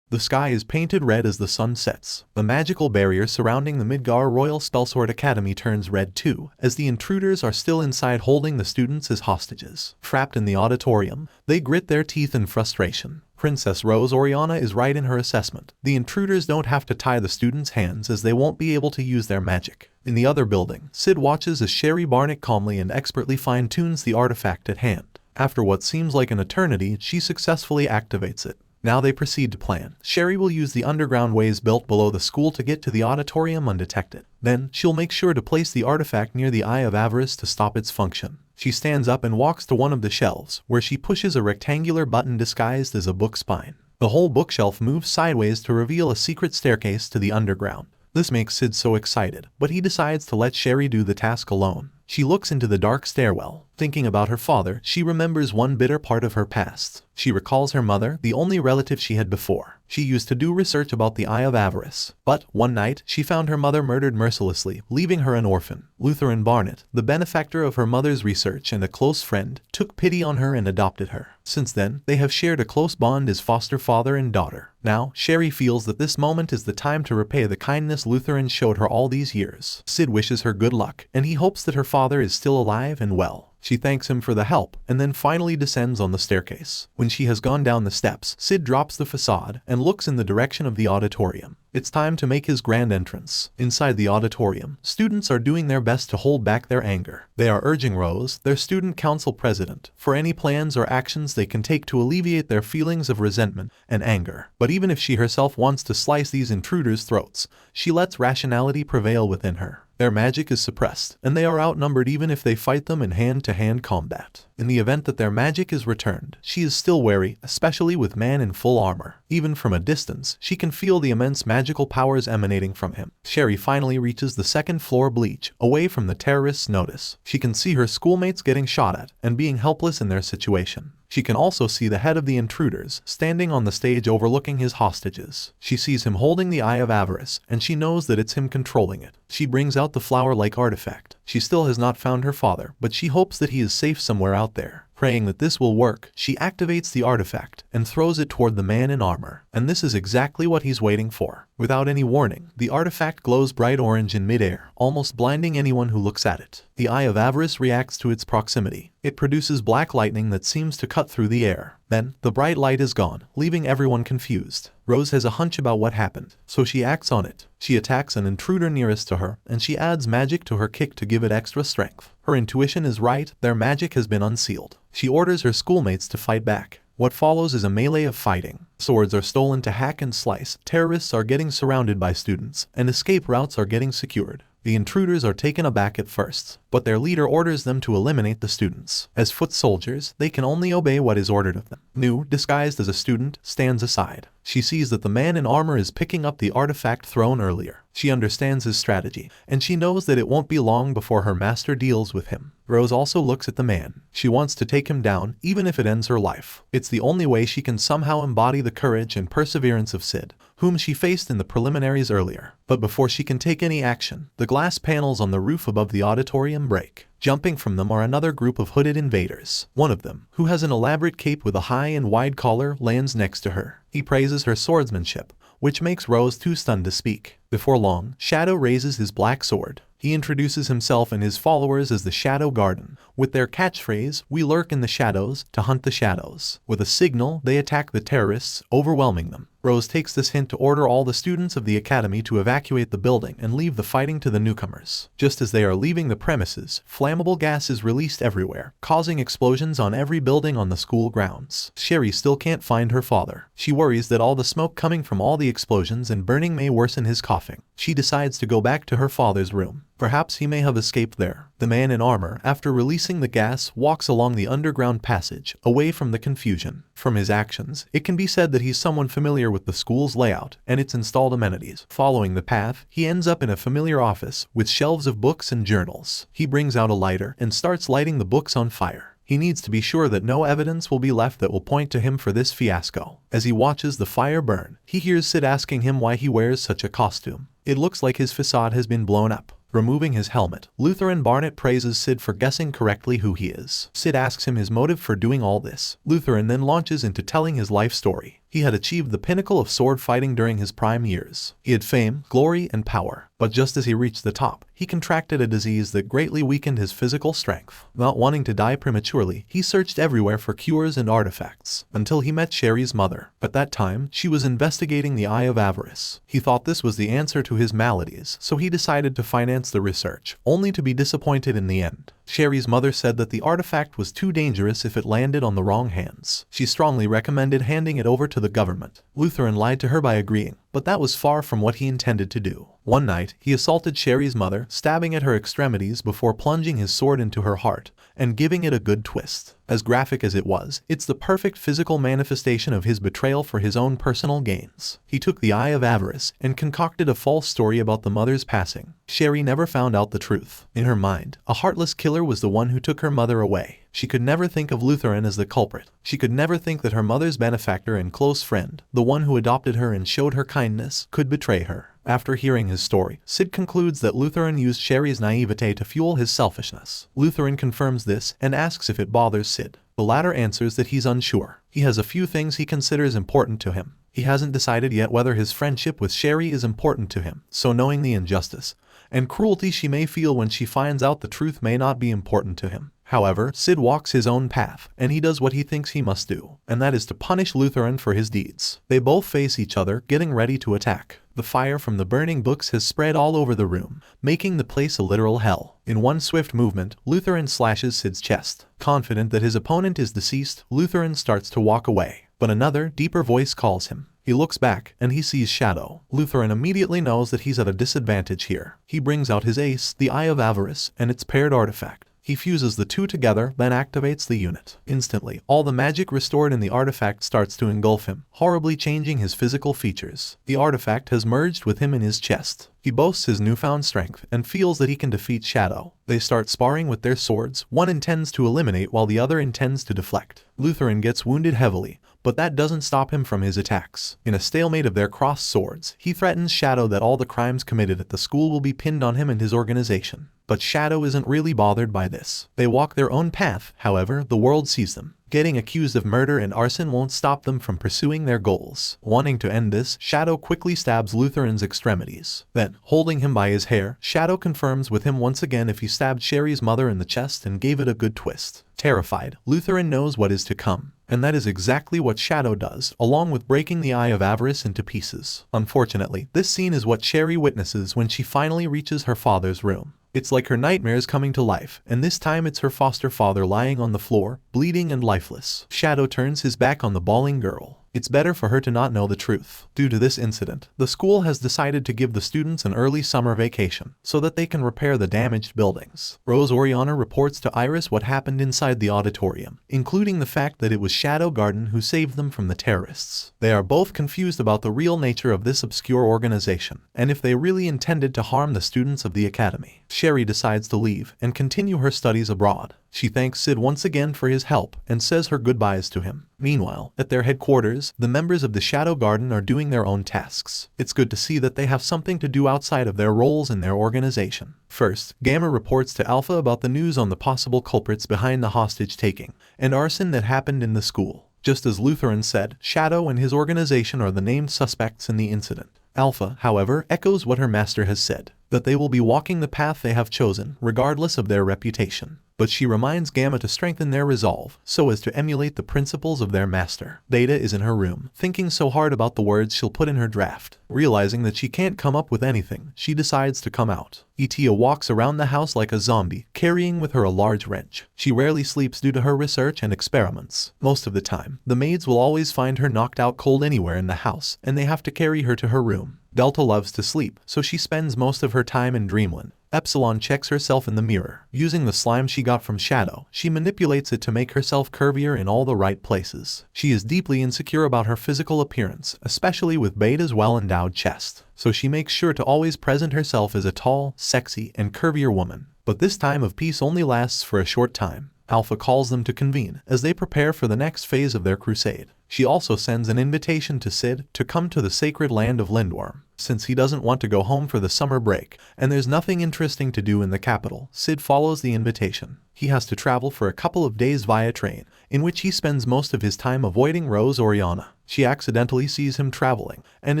The sky is painted red as the sun sets. The magical barrier surrounding the Midgar Royal Spellsword Academy turns red too, as the intruders are still inside holding the students as hostages. Trapped in the auditorium, they grit their teeth in frustration. Princess Rose Oriana is right in her assessment. The intruders don't have to tie the students' hands as they won't be able to use their magic. In the other building, Sid watches as Sherry Barnett calmly and expertly fine-tunes the artifact at hand. After what seems like an eternity, she successfully activates it. Now they proceed to plan. Sherry will use the underground ways built below the school to get to the auditorium undetected. Then, she'll make sure to place the artifact near the Eye of Avarice to stop its function. She stands up and walks to one of the shelves, where she pushes a rectangular button disguised as a book spine. The whole bookshelf moves sideways to reveal a secret staircase to the underground. This makes Sid so excited, but he decides to let Sherry do the task alone. She looks into the dark stairwell. Thinking about her father, she remembers one bitter part of her past. She recalls her mother, the only relative she had before. She used to do research about the Eye of Avarice. But, one night, she found her mother murdered mercilessly, leaving her an orphan. Lutheran Barnett, the benefactor of her mother's research and a close friend, took pity on her and adopted her. Since then, they have shared a close bond as foster father and daughter. Now, Sherry feels that this moment is the time to repay the kindness Lutheran showed her all these years. Sid wishes her good luck, and he hopes that her father is still alive and well. She thanks him for the help, and then finally descends on the staircase. When she has gone down the steps, Sid drops the facade and looks in the direction of the auditorium. It's time to make his grand entrance. Inside the auditorium, students are doing their best to hold back their anger. They are urging Rose, their student council president, for any plans or actions they can take to alleviate their feelings of resentment and anger. But even if she herself wants to slice these intruders' throats, she lets rationality prevail within her. Their magic is suppressed, and they are outnumbered even if they fight them in hand-to-hand combat. In the event that their magic is returned, she is still wary, especially with man in full armor. Even from a distance, she can feel the immense magical powers emanating from him. Sherry finally reaches the second floor bleach, away from the terrorists' notice. She can see her schoolmates getting shot at and being helpless in their situation. She can also see the head of the intruders standing on the stage overlooking his hostages. She sees him holding the Eye of Avarice, and she knows that it's him controlling it. She brings out the flower-like artifact. She still has not found her father, but she hopes that he is safe somewhere out there. Praying that this will work, she activates the artifact and throws it toward the man in armor. And this is exactly what he's waiting for. Without any warning, the artifact glows bright orange in midair, almost blinding anyone who looks at it. The Eye of Avarice reacts to its proximity. It produces black lightning that seems to cut through the air. Then, the bright light is gone, leaving everyone confused. Rose has a hunch about what happened, so she acts on it. She attacks an intruder nearest to her, and she adds magic to her kick to give it extra strength. Her intuition is right, their magic has been unsealed. She orders her schoolmates to fight back. What follows is a melee of fighting. Swords are stolen to hack and slice, terrorists are getting surrounded by students, and escape routes are getting secured. The intruders are taken aback at first, but their leader orders them to eliminate the students. As foot soldiers, they can only obey what is ordered of them. Nu, disguised as a student, stands aside. She sees that the man in armor is picking up the artifact thrown earlier. She understands his strategy, and she knows that it won't be long before her master deals with him. Rose also looks at the man. She wants to take him down, even if it ends her life. It's the only way she can somehow embody the courage and perseverance of Sid, whom she faced in the preliminaries earlier. But before she can take any action, the glass panels on the roof above the auditorium break. Jumping from them are another group of hooded invaders. One of them, who has an elaborate cape with a high and wide collar, lands next to her. He praises her swordsmanship, which makes Rose too stunned to speak. Before long, Shadow raises his black sword. He introduces himself and his followers as the Shadow Garden, with their catchphrase, "We lurk in the shadows to hunt the shadows." With a signal, they attack the terrorists, overwhelming them. Rose takes this hint to order all the students of the academy to evacuate the building and leave the fighting to the newcomers. Just as they are leaving the premises, flammable gas is released everywhere, causing explosions on every building on the school grounds. Sherry still can't find her father. She worries that all the smoke coming from all the explosions and burning may worsen his coughing. She decides to go back to her father's room. Perhaps he may have escaped there. The man in armor, after releasing the gas, walks along the underground passage, away from the confusion. From his actions, it can be said that he's someone familiar with the school's layout and its installed amenities. Following the path, he ends up in a familiar office with shelves of books and journals. He brings out a lighter and starts lighting the books on fire. He needs to be sure that no evidence will be left that will point to him for this fiasco. As he watches the fire burn, he hears Sid asking him why he wears such a costume. It looks like his facade has been blown up. Removing his helmet, Lutheran Barnett praises Sid for guessing correctly who he is. Sid asks him his motive for doing all this. Lutheran then launches into telling his life story. He had achieved the pinnacle of sword fighting during his prime years. He had fame, glory, and power. But just as he reached the top, he contracted a disease that greatly weakened his physical strength. Not wanting to die prematurely, he searched everywhere for cures and artifacts, until he met Sherry's mother. At that time, she was investigating the Eye of Avarice. He thought this was the answer to his maladies, so he decided to finance the research, only to be disappointed in the end. Sherry's mother said that the artifact was too dangerous if it landed on the wrong hands. She strongly recommended handing it over to the government. Lutheran lied to her by agreeing, but that was far from what he intended to do. One night, he assaulted Sherry's mother, stabbing at her extremities before plunging his sword into her heart and giving it a good twist. As graphic as it was, it's the perfect physical manifestation of his betrayal for his own personal gains. He took the Eye of Avarice and concocted a false story about the mother's passing. Sherry never found out the truth. In her mind, a heartless killer was the one who took her mother away. She could never think of Lutheran as the culprit. She could never think that her mother's benefactor and close friend, the one who adopted her and showed her kindness, could betray her. After hearing his story, Sid concludes that Lutheran used Sherry's naivete to fuel his selfishness. Lutheran confirms this and asks if it bothers Sid. The latter answers that he's unsure. He has a few things he considers important to him. He hasn't decided yet whether his friendship with Sherry is important to him, so knowing the injustice and cruelty she may feel when she finds out the truth may not be important to him. However, Sid walks his own path, and he does what he thinks he must do, and that is to punish Lutheran for his deeds. They both face each other, getting ready to attack. The fire from the burning books has spread all over the room, making the place a literal hell. In one swift movement, Lutheran slashes Sid's chest. Confident that his opponent is deceased, Lutheran starts to walk away, but another, deeper voice calls him. He looks back, and he sees Shadow. Lutheran immediately knows that he's at a disadvantage here. He brings out his ace, the Eye of Avarice, and its paired artifact. He fuses the two together, then activates the unit. Instantly, all the magic restored in the artifact starts to engulf him, horribly changing his physical features. The artifact has merged with him in his chest. He boasts his newfound strength and feels that he can defeat Shadow. They start sparring with their swords. One intends to eliminate while the other intends to deflect. Lutheran gets wounded heavily, but that doesn't stop him from his attacks. In a stalemate of their crossed swords, he threatens Shadow that all the crimes committed at the school will be pinned on him and his organization. But Shadow isn't really bothered by this. They walk their own path, however, the world sees them. Getting accused of murder and arson won't stop them from pursuing their goals. Wanting to end this, Shadow quickly stabs Lutheran's extremities. Then, holding him by his hair, Shadow confirms with him once again if he stabbed Sherry's mother in the chest and gave it a good twist. Terrified, Lutheran knows what is to come. And that is exactly what Shadow does, along with breaking the Eye of Avarice into pieces. Unfortunately, this scene is what Sherry witnesses when she finally reaches her father's room. It's like her nightmares coming to life, and this time it's her foster father lying on the floor, bleeding and lifeless. Shadow turns his back on the bawling girl. It's better for her to not know the truth. Due to this incident, the school has decided to give the students an early summer vacation so that they can repair the damaged buildings. Rose Oriana reports to Iris what happened inside the auditorium, including the fact that it was Shadow Garden who saved them from the terrorists. They are both confused about the real nature of this obscure organization, and if they really intended to harm the students of the academy. Sherry decides to leave and continue her studies abroad. She thanks Sid once again for his help and says her goodbyes to him. Meanwhile, at their headquarters, the members of the Shadow Garden are doing their own tasks. It's good to see that they have something to do outside of their roles in their organization. First, Gamma reports to Alpha about the news on the possible culprits behind the hostage-taking and arson that happened in the school. Just as Lutheran said, Shadow and his organization are the named suspects in the incident. Alpha, however, echoes what her master has said, that they will be walking the path they have chosen, regardless of their reputation. But she reminds Gamma to strengthen their resolve, so as to emulate the principles of their master. Data is in her room, thinking so hard about the words she'll put in her draft. Realizing that she can't come up with anything, she decides to come out. Itia walks around the house like a zombie, carrying with her a large wrench. She rarely sleeps due to her research and experiments. Most of the time, the maids will always find her knocked out cold anywhere in the house, and they have to carry her to her room. Delta loves to sleep, so she spends most of her time in Dreamland. Epsilon checks herself in the mirror. Using the slime she got from Shadow, she manipulates it to make herself curvier in all the right places. She is deeply insecure about her physical appearance, especially with Beta's well-endowed chest, so she makes sure to always present herself as a tall, sexy, and curvier woman. But this time of peace only lasts for a short time. Alpha calls them to convene as they prepare for the next phase of their crusade. She also sends an invitation to Sid to come to the sacred land of Lindworm, since he doesn't want to go home for the summer break, and there's nothing interesting to do in the capital. Sid follows the invitation. He has to travel for a couple of days via train, in which he spends most of his time avoiding Rose Oriana. She accidentally sees him traveling, and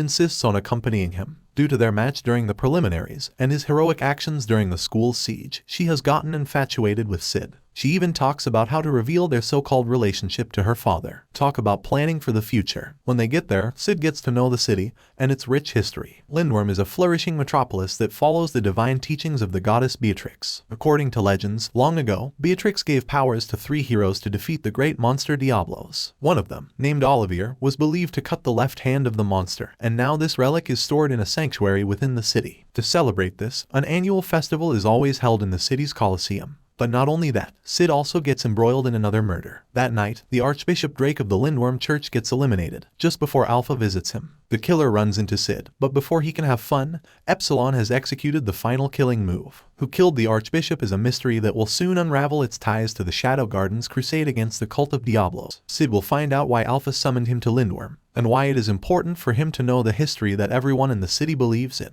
insists on accompanying him. Due to their match during the preliminaries, and his heroic actions during the school's siege, she has gotten infatuated with Sid. She even talks about how to reveal their so-called relationship to her father. Talk about planning for the future. When they get there, Sid gets to know the city and its rich history. Lindworm is a flourishing metropolis that follows the divine teachings of the goddess Beatrix. According to legends, long ago, Beatrix gave powers to 3 heroes to defeat the great monster Diablos. One of them, named Olivier, was believed to cut the left hand of the monster, and now this relic is stored in a sanctuary within the city. To celebrate this, an annual festival is always held in the city's Colosseum. But not only that, Sid also gets embroiled in another murder. That night, the Archbishop Drake of the Lindworm Church gets eliminated, just before Alpha visits him. The killer runs into Sid, but before he can have fun, Epsilon has executed the final killing move. Who killed the Archbishop is a mystery that will soon unravel its ties to the Shadow Garden's crusade against the cult of Diablos. Sid will find out why Alpha summoned him to Lindworm, and why it is important for him to know the history that everyone in the city believes in.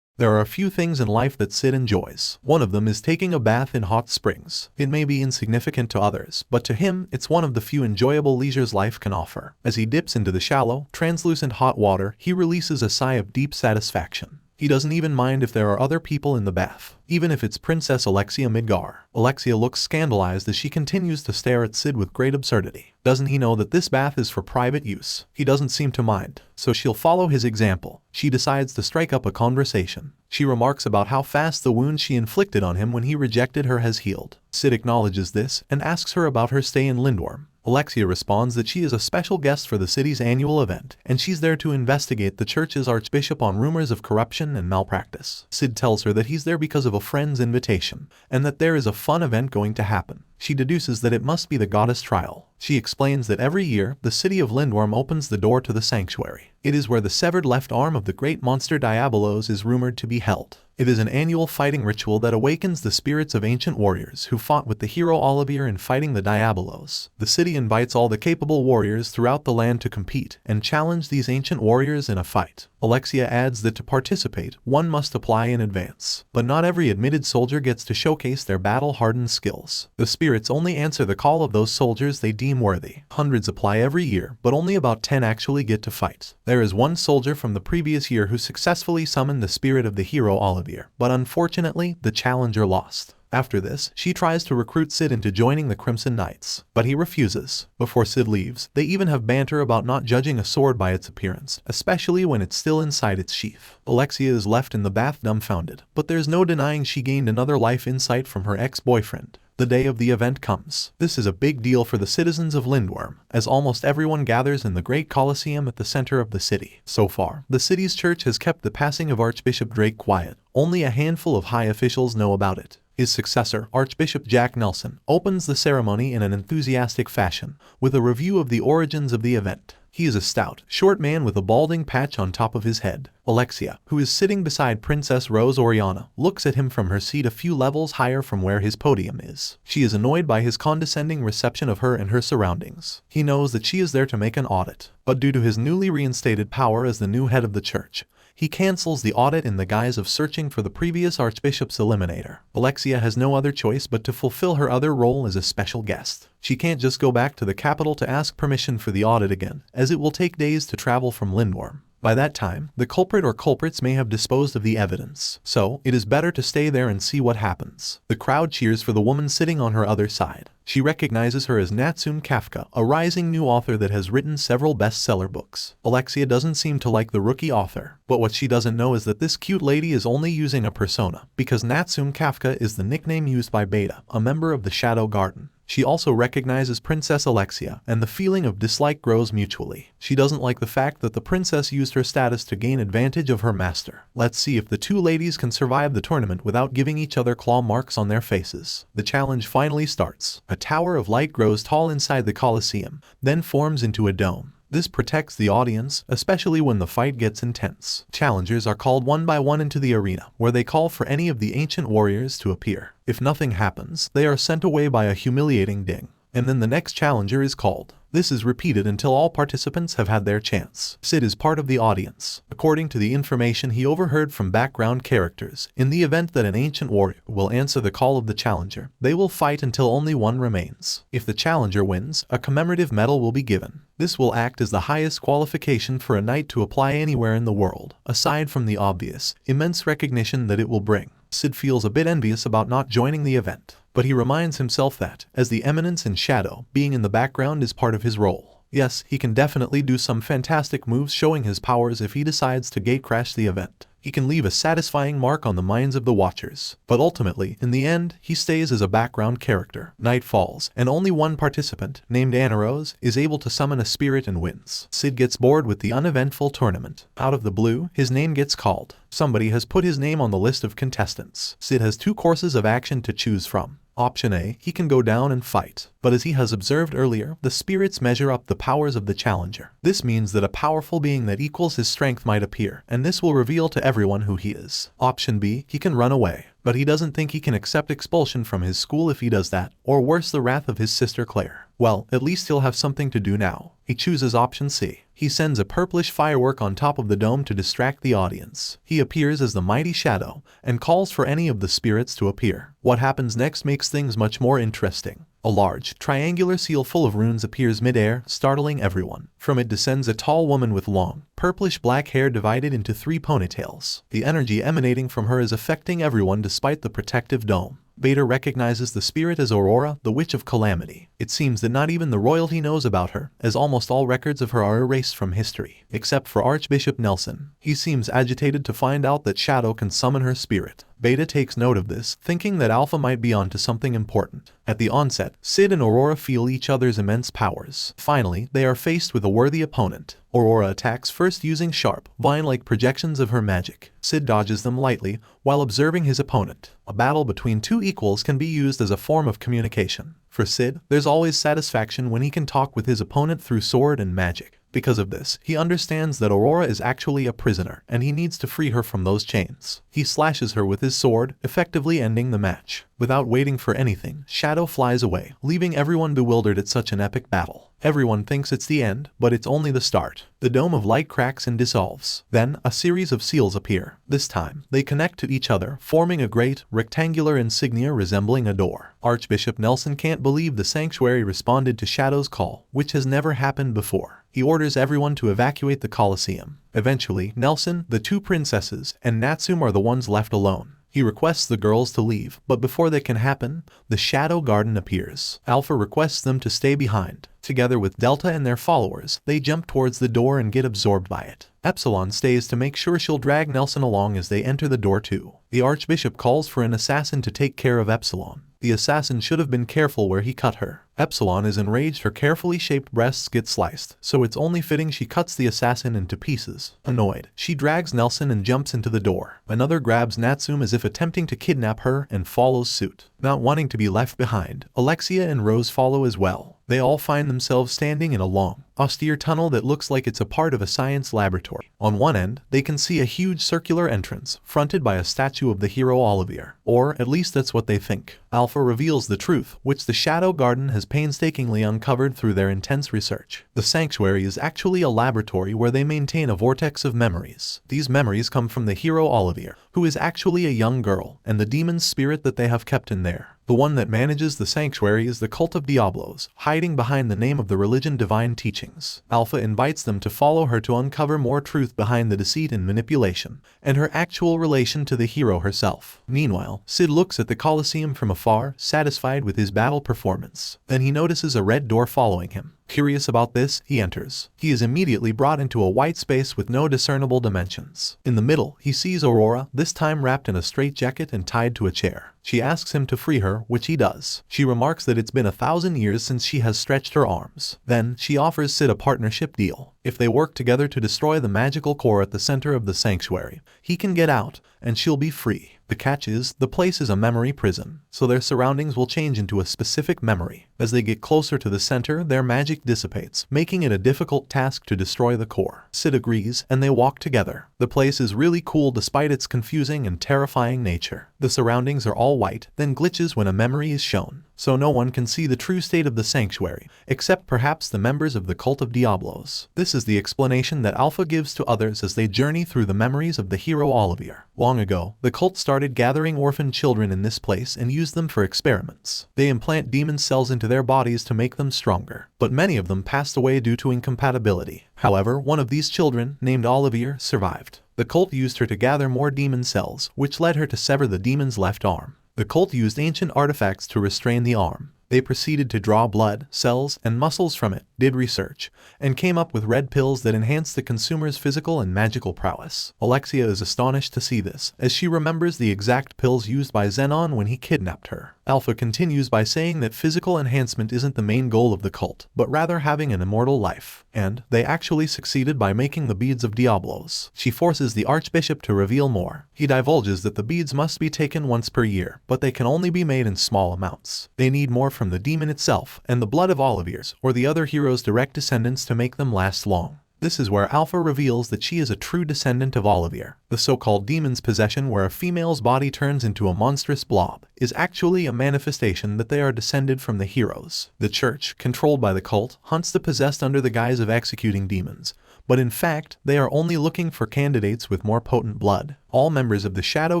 There are a few things in life that Sid enjoys. One of them is taking a bath in hot springs. It may be insignificant to others, but to him, it's one of the few enjoyable leisures life can offer. As he dips into the shallow, translucent hot water, he releases a sigh of deep satisfaction. He doesn't even mind if there are other people in the bath, even if it's Princess Alexia Midgar. Alexia looks scandalized as she continues to stare at Sid with great absurdity. Doesn't he know that this bath is for private use? He doesn't seem to mind, so she'll follow his example. She decides to strike up a conversation. She remarks about how fast the wound she inflicted on him when he rejected her has healed. Sid acknowledges this and asks her about her stay in Lindworm. Alexia responds that she is a special guest for the city's annual event, and she's there to investigate the church's archbishop on rumors of corruption and malpractice. Sid tells her that he's there because of a friend's invitation, and that there is a fun event going to happen. She deduces that it must be the goddess trial. She explains that every year, the city of Lindworm opens the door to the sanctuary. It is where the severed left arm of the great monster Diabolos is rumored to be held. It is an annual fighting ritual that awakens the spirits of ancient warriors who fought with the hero Olivier in fighting the Diabolos. The city invites all the capable warriors throughout the land to compete and challenge these ancient warriors in a fight. Alexia adds that to participate, one must apply in advance. But not every admitted soldier gets to showcase their battle-hardened skills. The spirits only answer the call of those soldiers they deem worthy. Hundreds apply every year, but only about 10 actually get to fight. There is one soldier from the previous year who successfully summoned the spirit of the hero Olivier, but unfortunately, the challenger lost. After this, she tries to recruit Sid into joining the Crimson Knights, but he refuses. Before Sid leaves, they even have banter about not judging a sword by its appearance, especially when it's still inside its sheath. Alexia is left in the bath dumbfounded, but there's no denying she gained another life insight from her ex-boyfriend. The day of the event comes. This is a big deal for the citizens of Lindworm, as almost everyone gathers in the great Colosseum at the center of the city. So far, the city's church has kept the passing of Archbishop Drake quiet. Only a handful of high officials know about it. His successor, Archbishop Jack Nelson, opens the ceremony in an enthusiastic fashion, with a review of the origins of the event. He is a stout, short man with a balding patch on top of his head. Alexia, who is sitting beside Princess Rose Oriana, looks at him from her seat a few levels higher from where his podium is. She is annoyed by his condescending reception of her and her surroundings. He knows that she is there to make an audit, but due to his newly reinstated power as the new head of the church, he cancels the audit in the guise of searching for the previous archbishop's eliminator. Alexia has no other choice but to fulfill her other role as a special guest. She can't just go back to the capital to ask permission for the audit again, as it will take days to travel from Lindworm. By that time, the culprit or culprits may have disposed of the evidence, so it is better to stay there and see what happens. The crowd cheers for the woman sitting on her other side. She recognizes her as Natsume Kafka, a rising new author that has written several bestseller books. Alexia doesn't seem to like the rookie author, but what she doesn't know is that this cute lady is only using a persona, because Natsume Kafka is the nickname used by Beta, a member of the Shadow Garden. She also recognizes Princess Alexia, and the feeling of dislike grows mutually. She doesn't like the fact that the princess used her status to gain advantage of her master. Let's see if the two ladies can survive the tournament without giving each other claw marks on their faces. The challenge finally starts. A tower of light grows tall inside the Colosseum, then forms into a dome. This protects the audience, especially when the fight gets intense. Challengers are called one by one into the arena, where they call for any of the ancient warriors to appear. If nothing happens, they are sent away by a humiliating ding, and then the next challenger is called. This is repeated until all participants have had their chance. Sid is part of the audience. According to the information he overheard from background characters, in the event that an ancient warrior will answer the call of the challenger, they will fight until only one remains. If the challenger wins, a commemorative medal will be given. This will act as the highest qualification for a knight to apply anywhere in the world, aside from the obvious, immense recognition that it will bring. Sid feels a bit envious about not joining the event, but he reminds himself that, as the Eminence in Shadow, being in the background is part of his role. Yes, he can definitely do some fantastic moves showing his powers if he decides to gatecrash the event. He can leave a satisfying mark on the minds of the watchers, but ultimately, in the end, he stays as a background character. Night falls, and only one participant, named Anarose, is able to summon a spirit and wins. Sid gets bored with the uneventful tournament. Out of the blue, his name gets called. Somebody has put his name on the list of contestants. Sid has two courses of action to choose from. Option A, he can go down and fight. But as he has observed earlier, the spirits measure up the powers of the challenger. This means that a powerful being that equals his strength might appear, and this will reveal to everyone who he is. Option B, he can run away. But he doesn't think he can accept expulsion from his school if he does that, or worse, the wrath of his sister Claire. Well, at least he'll have something to do now. He chooses option C. He sends a purplish firework on top of the dome to distract the audience. He appears as the mighty shadow and calls for any of the spirits to appear. What happens next makes things much more interesting. A large, triangular seal full of runes appears mid-air, startling everyone. From it descends a tall woman with long, purplish-black hair divided into 3 ponytails. The energy emanating from her is affecting everyone despite the protective dome. Vader recognizes the spirit as Aurora, the Witch of Calamity. It seems that not even the royalty knows about her, as almost all records of her are erased from history, except for Archbishop Nelson. He seems agitated to find out that Shadow can summon her spirit. Beta takes note of this, thinking that Alpha might be onto something important. At the onset, Sid and Aurora feel each other's immense powers. Finally, they are faced with a worthy opponent. Aurora attacks first using sharp, vine-like projections of her magic. Sid dodges them lightly, while observing his opponent. A battle between 2 equals can be used as a form of communication. For Sid, there's always satisfaction when he can talk with his opponent through sword and magic. Because of this, he understands that Aurora is actually a prisoner, and he needs to free her from those chains. He slashes her with his sword, effectively ending the match. Without waiting for anything, Shadow flies away, leaving everyone bewildered at such an epic battle. Everyone thinks it's the end, but it's only the start. The dome of light cracks and dissolves. Then, a series of seals appear. This time, they connect to each other, forming a great, rectangular insignia resembling a door. Archbishop Nelson can't believe the sanctuary responded to Shadow's call, which has never happened before. He orders everyone to evacuate the Colosseum. Eventually, Nelson, the 2 princesses, and Natsum are the ones left alone. He requests the girls to leave, but before that can happen, the Shadow Garden appears. Alpha requests them to stay behind. Together with Delta and their followers, they jump towards the door and get absorbed by it. Epsilon stays to make sure she'll drag Nelson along as they enter the door too. The Archbishop calls for an assassin to take care of Epsilon. The assassin should have been careful where he cut her. Epsilon is enraged her carefully shaped breasts get sliced, so it's only fitting she cuts the assassin into pieces. Annoyed, she drags Nelson and jumps into the door. Another grabs Natsum as if attempting to kidnap her and follows suit. Not wanting to be left behind, Alexia and Rose follow as well. They all find themselves standing in a long, austere tunnel that looks like it's a part of a science laboratory. On one end, they can see a huge circular entrance, fronted by a statue of the hero Olivier. Or, at least that's what they think. Alpha reveals the truth, which the Shadow Garden has painstakingly uncovered through their intense research. The sanctuary is actually a laboratory where they maintain a vortex of memories. These memories come from the hero Olivier, who is actually a young girl, and the demon's spirit that they have kept in there. The one that manages the sanctuary is the Cult of Diablos, hiding behind the name of the religion Divine Teachings. Alpha invites them to follow her to uncover more truth behind the deceit and manipulation, and her actual relation to the hero herself. Meanwhile, Sid looks at the Colosseum from afar, satisfied with his battle performance. Then he notices a red door following him. Curious about this, he enters. He is immediately brought into a white space with no discernible dimensions. In the middle, he sees Aurora, this time wrapped in a straitjacket and tied to a chair. She asks him to free her, which he does. She remarks that it's been 1,000 years since she has stretched her arms. Then, she offers Sid a partnership deal. If they work together to destroy the magical core at the center of the sanctuary, he can get out, and she'll be free. The catch is, the place is a memory prison, so their surroundings will change into a specific memory. As they get closer to the center, their magic dissipates, making it a difficult task to destroy the core. Sid agrees, and they walk together. The place is really cool despite its confusing and terrifying nature. The surroundings are all white, then glitches when a memory is shown, so no one can see the true state of the sanctuary, except perhaps the members of the Cult of Diablos. This is the explanation that Alpha gives to others as they journey through the memories of the hero Olivier. Long ago, the cult started gathering orphan children in this place and used them for experiments. They implant demon cells into their bodies to make them stronger, but many of them passed away due to incompatibility. However, one of these children, named Olivier, survived. The cult used her to gather more demon cells, which led her to sever the demon's left arm. The cult used ancient artifacts to restrain the arm. They proceeded to draw blood, cells, and muscles from it, did research, and came up with red pills that enhance the consumer's physical and magical prowess. Alexia is astonished to see this, as she remembers the exact pills used by Zenon when he kidnapped her. Alpha continues by saying that physical enhancement isn't the main goal of the cult, but rather having an immortal life, and they actually succeeded by making the beads of Diablos. She forces the Archbishop to reveal more. He divulges that the beads must be taken once per year, but they can only be made in small amounts. They need more from the demon itself and the blood of Oliviers or the other hero's direct descendants to make them last long. This is where Alpha reveals that she is a true descendant of Olivier. The so-called demon's possession, where a female's body turns into a monstrous blob, is actually a manifestation that they are descended from the heroes. The church, controlled by the cult, hunts the possessed under the guise of executing demons, but in fact, they are only looking for candidates with more potent blood. All members of the Shadow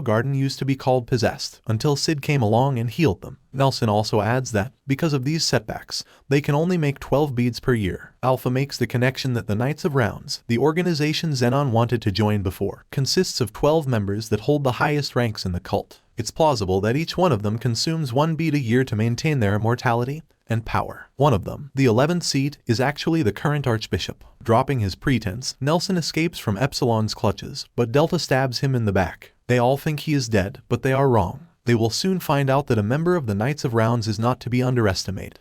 Garden used to be called possessed, until Sid came along and healed them. Nelson also adds that, because of these setbacks, they can only make 12 beads per year. Alpha makes the connection that the Knights of Rounds, the organization Zenon wanted to join before, consists of 12 members that hold the highest ranks in the cult. It's plausible that each one of them consumes 1 bead a year to maintain their immortality and power. One of them, the 11th seat, is actually the current Archbishop. Dropping his pretense, Nelson escapes from Epsilon's clutches, but Delta stabs him in the back. They all think he is dead, but they are wrong. They will soon find out that a member of the Knights of Rounds is not to be underestimated.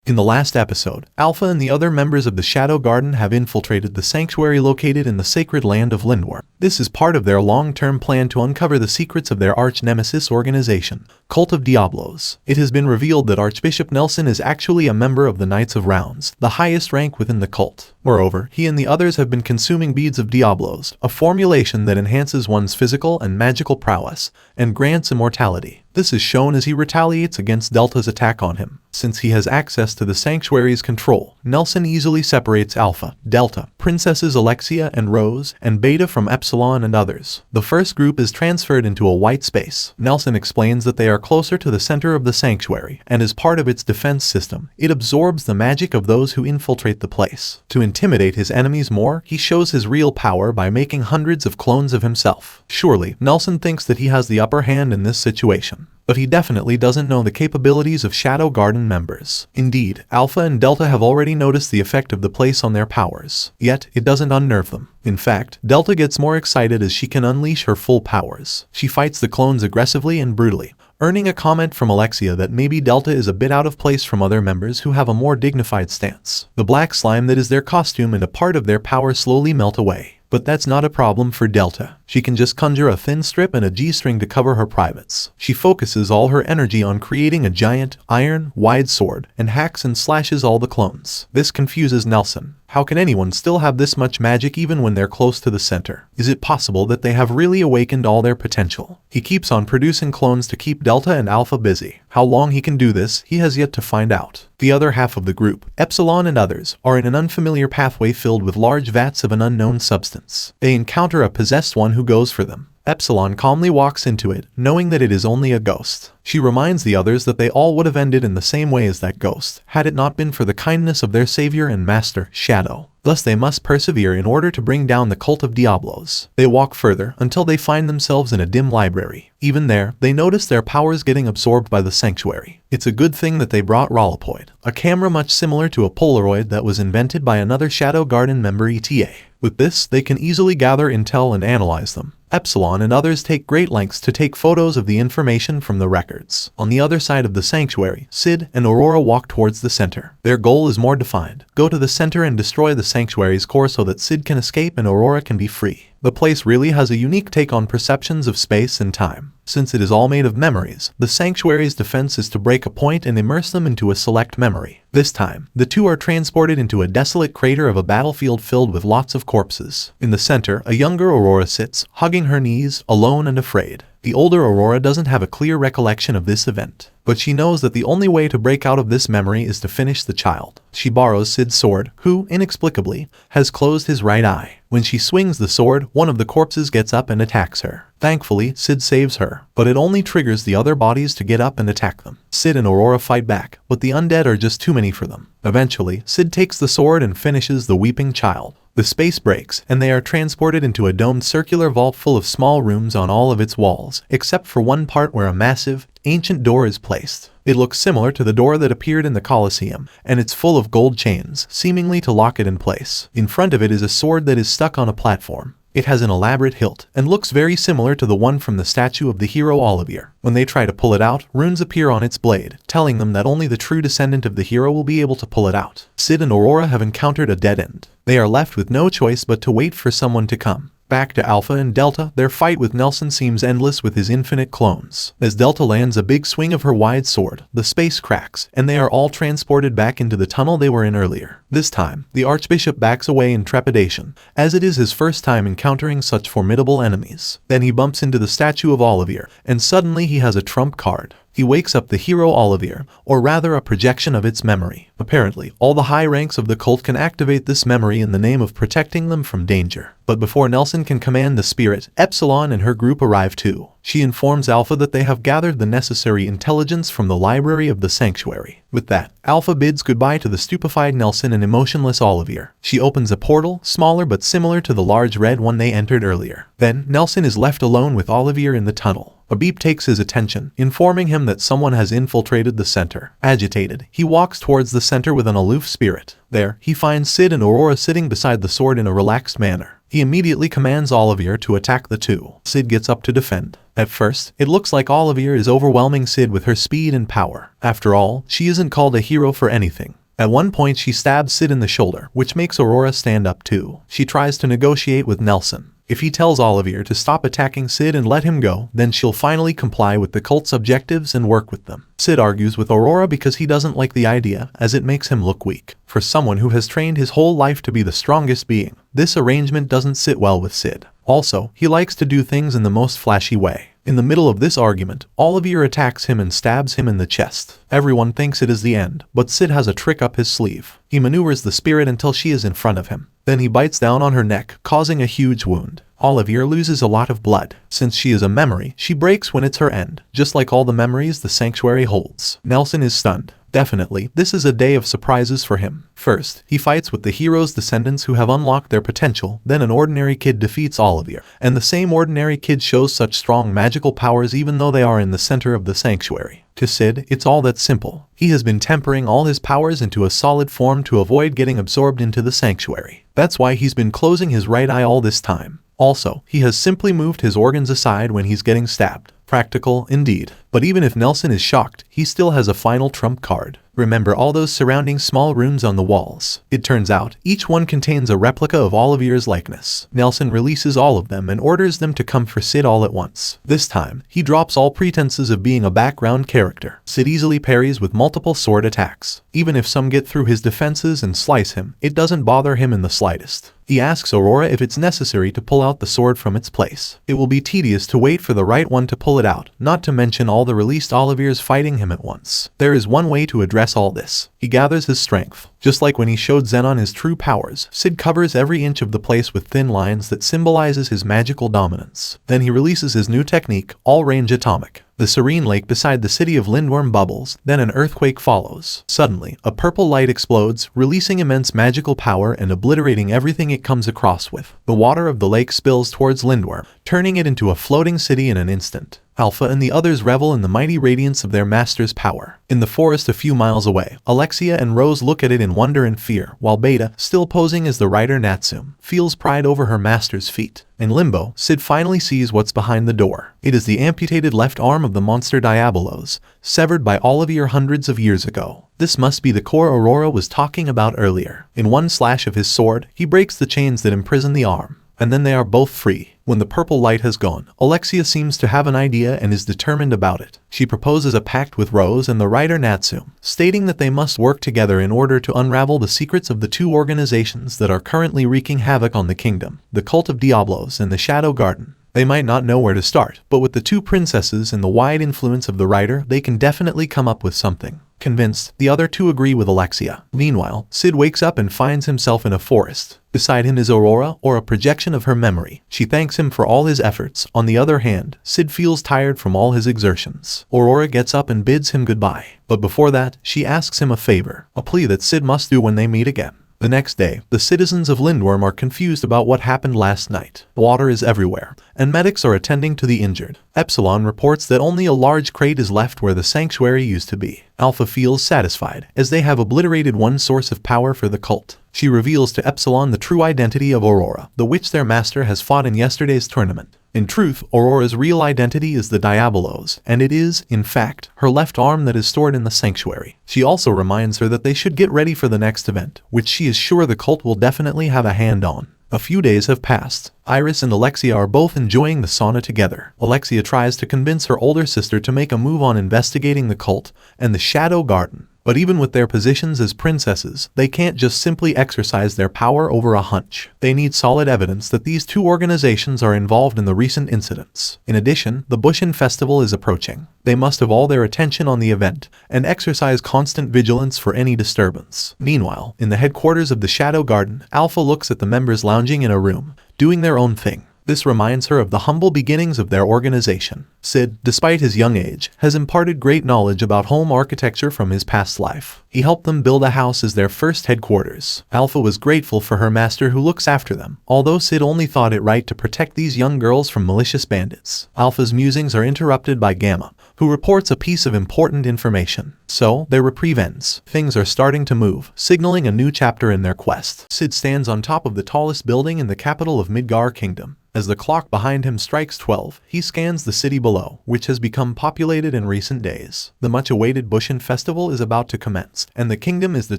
In the last episode, Alpha and the other members of the Shadow Garden have infiltrated the sanctuary located in the sacred land of Lindworm. This is part of their long-term plan to uncover the secrets of their arch-nemesis organization, Cult of Diablos. It has been revealed that Archbishop Nelson is actually a member of the Knights of Rounds, the highest rank within the cult. Moreover, he and the others have been consuming beads of Diablos, a formulation that enhances one's physical and magical prowess, and grants immortality. This is shown as he retaliates against Delta's attack on him. Since he has access to the sanctuary's control, Nelson easily separates Alpha, Delta, Princesses Alexia and Rose, and Beta from Epsilon and others. The first group is transferred into a white space. Nelson explains that they are closer to the center of the sanctuary, and as part of its defense system, it absorbs the magic of those who infiltrate the place. To intimidate his enemies more, he shows his real power by making hundreds of clones of himself. Surely, Nelson thinks that he has the upper hand in this situation, but he definitely doesn't know the capabilities of Shadow Garden members. Indeed, Alpha and Delta have already noticed the effect of the place on their powers, yet it doesn't unnerve them. In fact, Delta gets more excited as she can unleash her full powers. She fights the clones aggressively and brutally, earning a comment from Alexia that maybe Delta is a bit out of place from other members who have a more dignified stance. The black slime that is their costume and a part of their power slowly melt away. But that's not a problem for Delta. She can just conjure a thin strip and a G-string to cover her privates. She focuses all her energy on creating a giant, iron, wide sword, and hacks and slashes all the clones. This confuses Nelson. How can anyone still have this much magic even when they're close to the center? Is it possible that they have really awakened all their potential? He keeps on producing clones to keep Delta and Alpha busy. How long he can do this, he has yet to find out. The other half of the group, Epsilon and others, are in an unfamiliar pathway filled with large vats of an unknown substance. They encounter a possessed one who goes for them. Epsilon calmly walks into it, knowing that it is only a ghost. She reminds the others that they all would have ended in the same way as that ghost, had it not been for the kindness of their savior and master, Shadow. Thus they must persevere in order to bring down the Cult of Diablos. They walk further until they find themselves in a dim library. Even there, they notice their powers getting absorbed by the sanctuary. It's a good thing that they brought Rollopoid, a camera much similar to a Polaroid that was invented by another Shadow Garden member ETA. With this, they can easily gather intel and analyze them. Epsilon and others take great lengths to take photos of the information from the records. On the other side of the sanctuary, Sid and Aurora walk towards the center. Their goal is more defined. Go to the center and destroy the sanctuary's core so that Sid can escape and Aurora can be free. The place really has a unique take on perceptions of space and time. Since it is all made of memories, the sanctuary's defense is to break a point and immerse them into a select memory. This time, the two are transported into a desolate crater of a battlefield filled with lots of corpses. In the center, a younger Aurora sits, hugging her knees, alone and afraid. The older Aurora doesn't have a clear recollection of this event, but she knows that the only way to break out of this memory is to finish the child. She borrows Sid's sword, who, inexplicably, has closed his right eye. When she swings the sword, one of the corpses gets up and attacks her. Thankfully, Sid saves her, but it only triggers the other bodies to get up and attack them. Sid and Aurora fight back, but the undead are just too many for them. Eventually, Sid takes the sword and finishes the weeping child. The space breaks, and they are transported into a domed circular vault full of small rooms on all of its walls, except for one part where a massive, ancient door is placed. It looks similar to the door that appeared in the Colosseum, and it's full of gold chains, seemingly to lock it in place. In front of it is a sword that is stuck on a platform. It has an elaborate hilt, and looks very similar to the one from the statue of the hero Olivier. When they try to pull it out, runes appear on its blade, telling them that only the true descendant of the hero will be able to pull it out. Sid and Aurora have encountered a dead end. They are left with no choice but to wait for someone to come. Back to Alpha and Delta, their fight with Nelson seems endless with his infinite clones. As Delta lands a big swing of her wide sword, the space cracks, and they are all transported back into the tunnel they were in earlier. This time, the Archbishop backs away in trepidation, as it is his first time encountering such formidable enemies. Then he bumps into the statue of Olivier, and suddenly he has a trump card. He wakes up the hero Olivier, or rather a projection of its memory. Apparently, all the high ranks of the cult can activate this memory in the name of protecting them from danger. But before Nelson can command the spirit, Epsilon and her group arrive too. She informs Alpha that they have gathered the necessary intelligence from the library of the sanctuary. With that, Alpha bids goodbye to the stupefied Nelson and emotionless Olivier. She opens a portal, smaller but similar to the large red one they entered earlier. Then, Nelson is left alone with Olivier in the tunnel. A beep takes his attention, informing him that someone has infiltrated the center. Agitated, he walks towards the center with an aloof spirit. There, he finds Sid and Aurora sitting beside the sword in a relaxed manner. He immediately commands Olivier to attack the two. Sid gets up to defend. At first, it looks like Olivier is overwhelming Sid with her speed and power. After all, she isn't called a hero for anything. At one point she stabs Sid in the shoulder, which makes Aurora stand up too. She tries to negotiate with Nelson. If he tells Olivier to stop attacking Sid and let him go, then she'll finally comply with the cult's objectives and work with them. Sid argues with Aurora because he doesn't like the idea, as it makes him look weak. For someone who has trained his whole life to be the strongest being, this arrangement doesn't sit well with Sid. Also, he likes to do things in the most flashy way. In the middle of this argument, Olivier attacks him and stabs him in the chest. Everyone thinks it is the end, but Sid has a trick up his sleeve. He maneuvers the spirit until she is in front of him. Then he bites down on her neck, causing a huge wound. Olivier loses a lot of blood. Since she is a memory, she breaks when it's her end, just like all the memories the sanctuary holds. Nelson is stunned. Definitely, this is a day of surprises for him. First, he fights with the hero's descendants who have unlocked their potential, then an ordinary kid defeats Olivier, and the same ordinary kid shows such strong magical powers even though they are in the center of the sanctuary. To Sid, it's all that simple. He has been tempering all his powers into a solid form to avoid getting absorbed into the sanctuary. That's why he's been closing his right eye all this time. Also, he has simply moved his organs aside when he's getting stabbed. Practical, indeed. But even if Nelson is shocked, he still has a final trump card. Remember all those surrounding small runes on the walls? It turns out, each one contains a replica of Olivier's likeness. Nelson releases all of them and orders them to come for Sid all at once. This time, he drops all pretenses of being a background character. Sid easily parries with multiple sword attacks. Even if some get through his defenses and slice him, it doesn't bother him in the slightest. He asks Aurora if it's necessary to pull out the sword from its place. It will be tedious to wait for the right one to pull it out, not to mention all the released Oliviers fighting him at once. There is one way to address all this. He gathers his strength. Just like when he showed Xenon his true powers, Sid covers every inch of the place with thin lines that symbolizes his magical dominance. Then he releases his new technique, All-Range Atomic. The serene lake beside the city of Lindworm bubbles, then an earthquake follows. Suddenly, a purple light explodes, releasing immense magical power and obliterating everything it comes across with. The water of the lake spills towards Lindworm, turning it into a floating city in an instant. Alpha and the others revel in the mighty radiance of their master's power. In the forest a few miles away, Alexia and Rose look at it in wonder and fear, while Beta, still posing as the rider Natsum, feels pride over her master's feat. In Limbo, Sid finally sees what's behind the door. It is the amputated left arm of the monster Diabolos, severed by Olivier hundreds of years ago. This must be the core Aurora was talking about earlier. In one slash of his sword, he breaks the chains that imprison the arm. And then they are both free. When the purple light has gone, Alexia seems to have an idea and is determined about it. She proposes a pact with Rose and the writer Natsum, stating that they must work together in order to unravel the secrets of the two organizations that are currently wreaking havoc on the kingdom, the Cult of Diablos and the Shadow Garden. They might not know where to start, but with the two princesses and the wide influence of the writer, they can definitely come up with something. Convinced, the other two agree with Alexia. Meanwhile, Sid wakes up and finds himself in a forest. Beside him is Aurora, or a projection of her memory. She thanks him for all his efforts. On the other hand, Sid feels tired from all his exertions. Aurora gets up and bids him goodbye. But before that, she asks him a favor, a plea that Sid must do when they meet again. The next day, the citizens of Lindworm are confused about what happened last night. Water is everywhere, and medics are attending to the injured. Epsilon reports that only a large crate is left where the sanctuary used to be. Alpha feels satisfied, as they have obliterated one source of power for the cult. She reveals to Epsilon the true identity of Aurora, the witch their master has fought in yesterday's tournament. In truth, Aurora's real identity is the Diabolos, and it is, in fact, her left arm that is stored in the sanctuary. She also reminds her that they should get ready for the next event, which she is sure the cult will definitely have a hand on. A few days have passed. Iris and Alexia are both enjoying the sauna together. Alexia tries to convince her older sister to make a move on investigating the cult and the Shadow Garden. But even with their positions as princesses, they can't just simply exercise their power over a hunch. They need solid evidence that these two organizations are involved in the recent incidents. In addition, the Bushin Festival is approaching. They must have all their attention on the event and exercise constant vigilance for any disturbance. Meanwhile, in the headquarters of the Shadow Garden, Alpha looks at the members lounging in a room, doing their own thing. This reminds her of the humble beginnings of their organization. Sid, despite his young age, has imparted great knowledge about home architecture from his past life. He helped them build a house as their first headquarters. Alpha was grateful for her master who looks after them, although Sid only thought it right to protect these young girls from malicious bandits. Alpha's musings are interrupted by Gamma, who reports a piece of important information. So, their reprieve ends. Things are starting to move, signaling a new chapter in their quest. Sid stands on top of the tallest building in the capital of Midgar Kingdom. As the clock behind him strikes 12, he scans the city below, which has become populated in recent days. The much-awaited Bushin Festival is about to commence, and the kingdom is the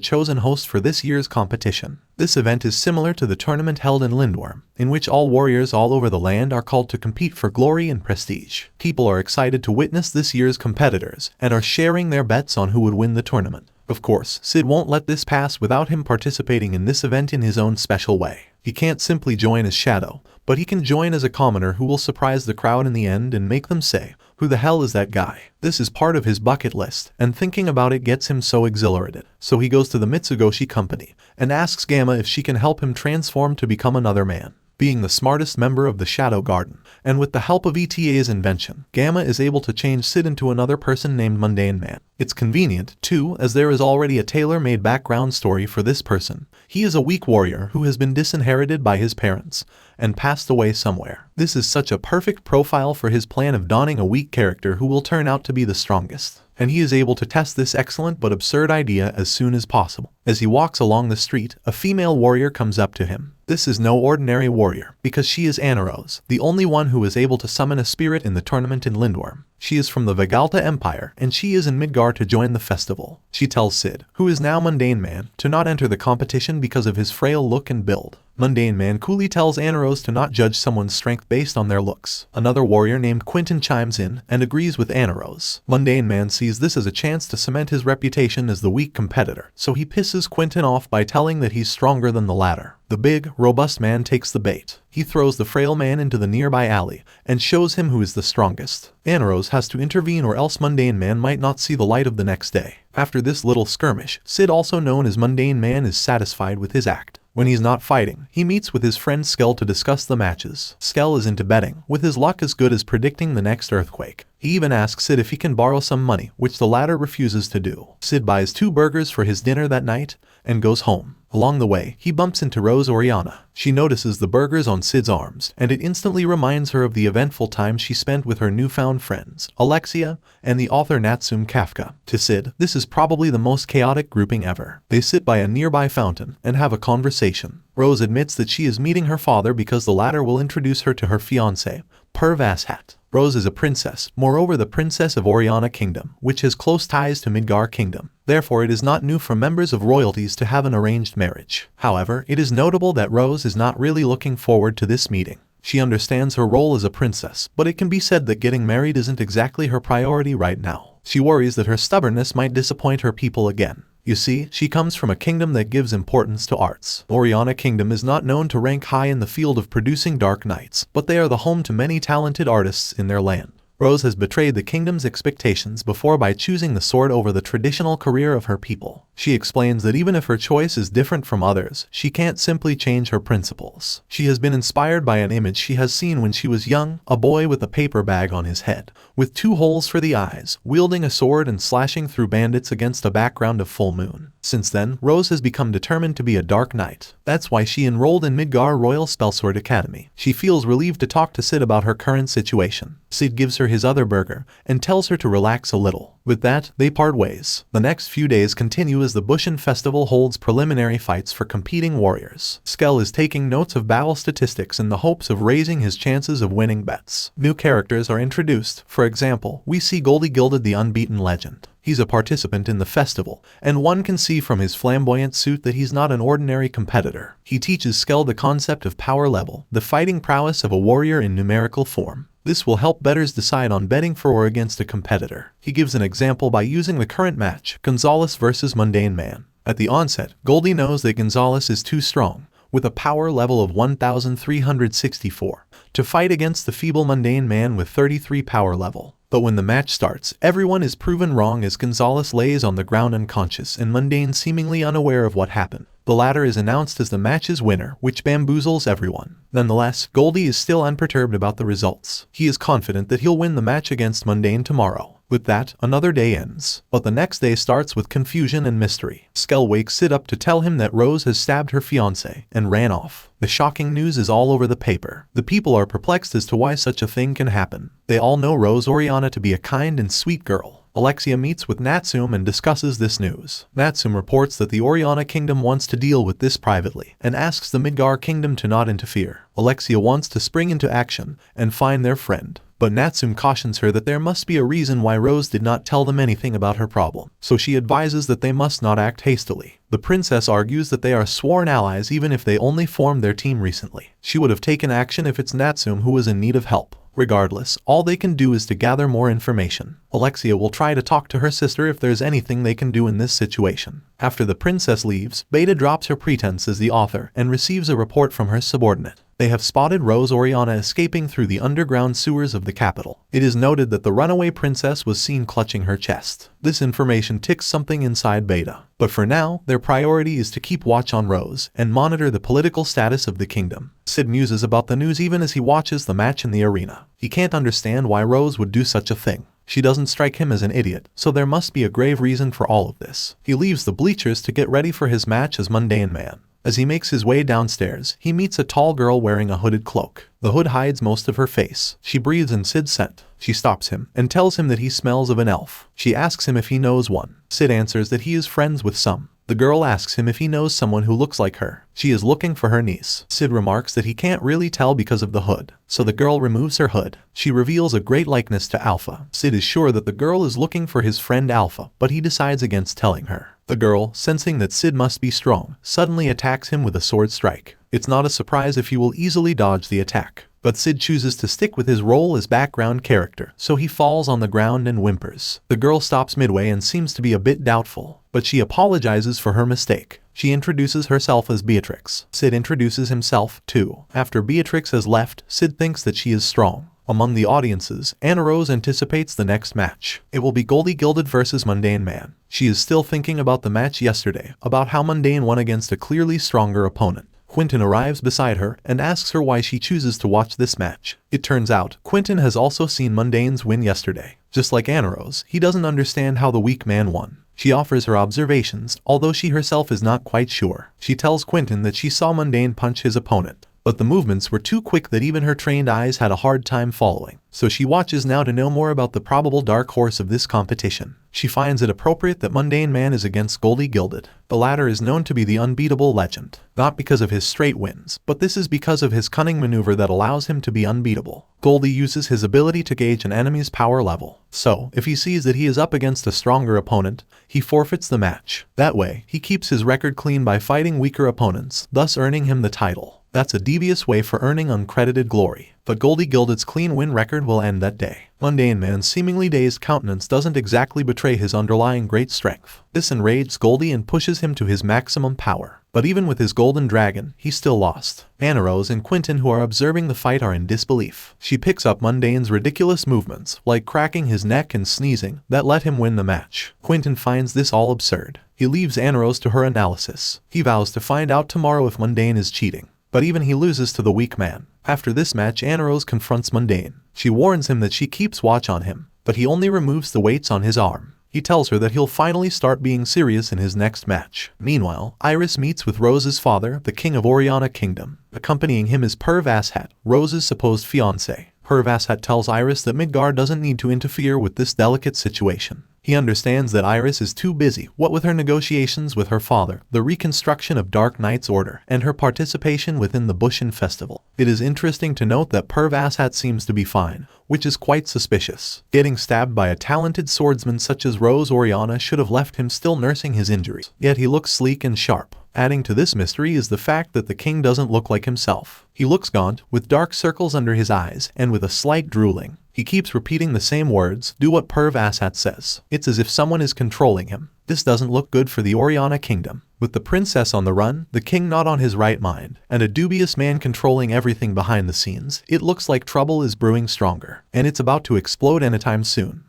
chosen host for this year's competition. This event is similar to the tournament held in Lindworm, in which all warriors all over the land are called to compete for glory and prestige. People are excited to witness this year's competitors, and are sharing their bets on who would win the tournament. Of course, Sid won't let this pass without him participating in this event in his own special way. He can't simply join as Shadow, but he can join as a commoner who will surprise the crowd in the end and make them say, "Who the hell is that guy?" This is part of his bucket list, and thinking about it gets him so exhilarated. So he goes to the Mitsugoshi Company and asks Gamma if she can help him transform to become another man. Being the smartest member of the Shadow Garden, and with the help of ETA's invention, Gamma is able to change Sid into another person named Mundane Man. It's convenient, too, as there is already a tailor-made background story for this person. He is a weak warrior who has been disinherited by his parents and passed away somewhere. This is such a perfect profile for his plan of donning a weak character who will turn out to be the strongest. And he is able to test this excellent but absurd idea as soon as possible. As he walks along the street, a female warrior comes up to him. This is no ordinary warrior, because she is Anaros, the only one who is able to summon a spirit in the tournament in Lindworm. She is from the Vegalta Empire, and she is in Midgar to join the festival. She tells Sid, who is now Mundane Man, to not enter the competition because of his frail look and build. Mundane Man coolly tells Anaros to not judge someone's strength based on their looks. Another warrior named Quentin chimes in and agrees with Anaros. Mundane Man sees this as a chance to cement his reputation as the weak competitor, so he pisses Quentin off by telling that he's stronger than the latter. The big, robust man takes the bait. He throws the frail man into the nearby alley and shows him who is the strongest. Anaros has to intervene or else Mundane Man might not see the light of the next day. After this little skirmish, Sid, also known as Mundane Man, is satisfied with his act. When he's not fighting, he meets with his friend Skell to discuss the matches. Skell is into betting, with his luck as good as predicting the next earthquake. He even asks Sid if he can borrow some money, which the latter refuses to do. Sid buys 2 burgers for his dinner that night and goes home. Along the way, he bumps into Rose Oriana. She notices the burgers on Sid's arms, and it instantly reminds her of the eventful time she spent with her newfound friends, Alexia and the author Natsume Kafka. To Sid, this is probably the most chaotic grouping ever. They sit by a nearby fountain and have a conversation. Rose admits that she is meeting her father because the latter will introduce her to her fiancé, Perv Asshat. Rose is a princess, moreover the princess of Oriana Kingdom, which has close ties to Midgar Kingdom. Therefore it is not new for members of royalties to have an arranged marriage. However, it is notable that Rose is not really looking forward to this meeting. She understands her role as a princess, but it can be said that getting married isn't exactly her priority right now. She worries that her stubbornness might disappoint her people again. You see, she comes from a kingdom that gives importance to arts. Oriana Kingdom is not known to rank high in the field of producing dark knights, but they are the home to many talented artists in their land. Rose has betrayed the kingdom's expectations before by choosing the sword over the traditional career of her people. She explains that even if her choice is different from others, she can't simply change her principles. She has been inspired by an image she has seen when she was young, a boy with a paper bag on his head, with 2 holes for the eyes, wielding a sword and slashing through bandits against a background of full moon. Since then, Rose has become determined to be a dark knight. That's why she enrolled in Midgar Royal Spellsword Academy. She feels relieved to talk to Cid about her current situation. Cid gives her his other burger and tells her to relax a little. With that, they part ways. The next few days continue as the Bushin Festival holds preliminary fights for competing warriors. Skell is taking notes of battle statistics in the hopes of raising his chances of winning bets. New characters are introduced. For example, we see Goldie Gilded, the unbeaten legend. He's a participant in the festival, and one can see from his flamboyant suit that he's not an ordinary competitor. He teaches Skell the concept of power level, the fighting prowess of a warrior in numerical form. This will help bettors decide on betting for or against a competitor. He gives an example by using the current match, Gonzalez versus Mundane Man. At the onset, Goldie knows that Gonzalez is too strong, with a power level of 1364, to fight against the feeble Mundane Man with 33 power level. But when the match starts, everyone is proven wrong as Gonzalez lays on the ground unconscious and Mundane seemingly unaware of what happened. The latter is announced as the match's winner, which bamboozles everyone. Nonetheless, Goldie is still unperturbed about the results. He is confident that he'll win the match against Mundane tomorrow. With that, another day ends. But the next day starts with confusion and mystery. Skell wakes Cid up to tell him that Rose has stabbed her fiancé and ran off. The shocking news is all over the paper. The people are perplexed as to why such a thing can happen. They all know Rose Oriana to be a kind and sweet girl. Alexia meets with Natsum and discusses this news. Natsum reports that the Oriana Kingdom wants to deal with this privately and asks the Midgar Kingdom to not interfere. Alexia wants to spring into action and find their friend. But Natsum cautions her that there must be a reason why Rose did not tell them anything about her problem, so she advises that they must not act hastily. The princess argues that they are sworn allies even if they only formed their team recently. She would have taken action if it's Natsum who was in need of help. Regardless, all they can do is to gather more information. Alexia will try to talk to her sister if there's anything they can do in this situation. After the princess leaves, Beta drops her pretense as the author and receives a report from her subordinate. They have spotted Rose Oriana escaping through the underground sewers of the capital. It is noted that the runaway princess was seen clutching her chest. This information ticks something inside Beta. But for now, their priority is to keep watch on Rose and monitor the political status of the kingdom. Cid muses about the news even as he watches the match in the arena. He can't understand why Rose would do such a thing. She doesn't strike him as an idiot, so there must be a grave reason for all of this. He leaves the bleachers to get ready for his match as Mundane Man. As he makes his way downstairs, he meets a tall girl wearing a hooded cloak. The hood hides most of her face. She breathes in Cid's scent. She stops him and tells him that he smells of an elf. She asks him if he knows one. Cid answers that he is friends with some. The girl asks him if he knows someone who looks like her. She is looking for her niece. Cid remarks that he can't really tell because of the hood, so the girl removes her hood. She reveals a great likeness to Alpha. Cid is sure that the girl is looking for his friend Alpha, but he decides against telling her. The girl, sensing that Cid must be strong, suddenly attacks him with a sword strike. It's not a surprise if he will easily dodge the attack. But Cid chooses to stick with his role as background character, so he falls on the ground and whimpers. The girl stops midway and seems to be a bit doubtful, but she apologizes for her mistake. She introduces herself as Beatrix. Cid introduces himself, too. After Beatrix has left, Cid thinks that she is strong. Among the audiences, Anna Rose anticipates the next match. It will be Goldie Gilded versus Mundane Man. She is still thinking about the match yesterday, about how Mundane won against a clearly stronger opponent. Quentin arrives beside her and asks her why she chooses to watch this match. It turns out, Quentin has also seen Mundane's win yesterday. Just like Anna Rose, he doesn't understand how the weak man won. She offers her observations, although she herself is not quite sure. She tells Quentin that she saw Mundane punch his opponent, but the movements were too quick that even her trained eyes had a hard time following. So she watches now to know more about the probable dark horse of this competition. She finds it appropriate that Mundane Man is against Goldie Gilded. The latter is known to be the unbeatable legend, not because of his straight wins, but this is because of his cunning maneuver that allows him to be unbeatable. Goldie uses his ability to gauge an enemy's power level. So, if he sees that he is up against a stronger opponent, he forfeits the match. That way, he keeps his record clean by fighting weaker opponents, thus earning him the title. That's a devious way for earning uncredited glory. But Goldie Gilded's clean win record will end that day. Mundane Man's seemingly dazed countenance doesn't exactly betray his underlying great strength. This enrages Goldie and pushes him to his maximum power. But But even with his golden dragon, he still lost. Anna Rose and Quentin, who are observing the fight, are in disbelief. She picks up Mundane's ridiculous movements, like cracking his neck and sneezing, that let him win the match. Quentin finds this all absurd. He leaves Anna Rose to her analysis. He vows to find out tomorrow if Mundane is cheating. But even he loses to the weak man. After this match, Anna Rose confronts Mundane. She warns him that she keeps watch on him, but he only removes the weights on his arm. He tells her that he'll finally start being serious in his next match. Meanwhile, Iris meets with Rose's father, the king of Oriana Kingdom. Accompanying him is Pervashat, Rose's supposed fiancé. Pervashat tells Iris that Midgar doesn't need to interfere with this delicate situation. He understands that Iris is too busy, what with her negotiations with her father, the reconstruction of Dark Knight's order, and her participation within the Bushin Festival. It is interesting to note that Pervashat seems to be fine, which is quite suspicious. Getting stabbed by a talented swordsman such as Rose Oriana should have left him still nursing his injuries, yet he looks sleek and sharp. Adding to this mystery is the fact that the king doesn't look like himself. He looks gaunt, with dark circles under his eyes, and with a slight drooling. He keeps repeating the same words, do what Pervashat says. It's as if someone is controlling him. This doesn't look good for the Oriana Kingdom. With the princess on the run, the king not on his right mind, and a dubious man controlling everything behind the scenes, it looks like trouble is brewing stronger, and it's about to explode anytime soon.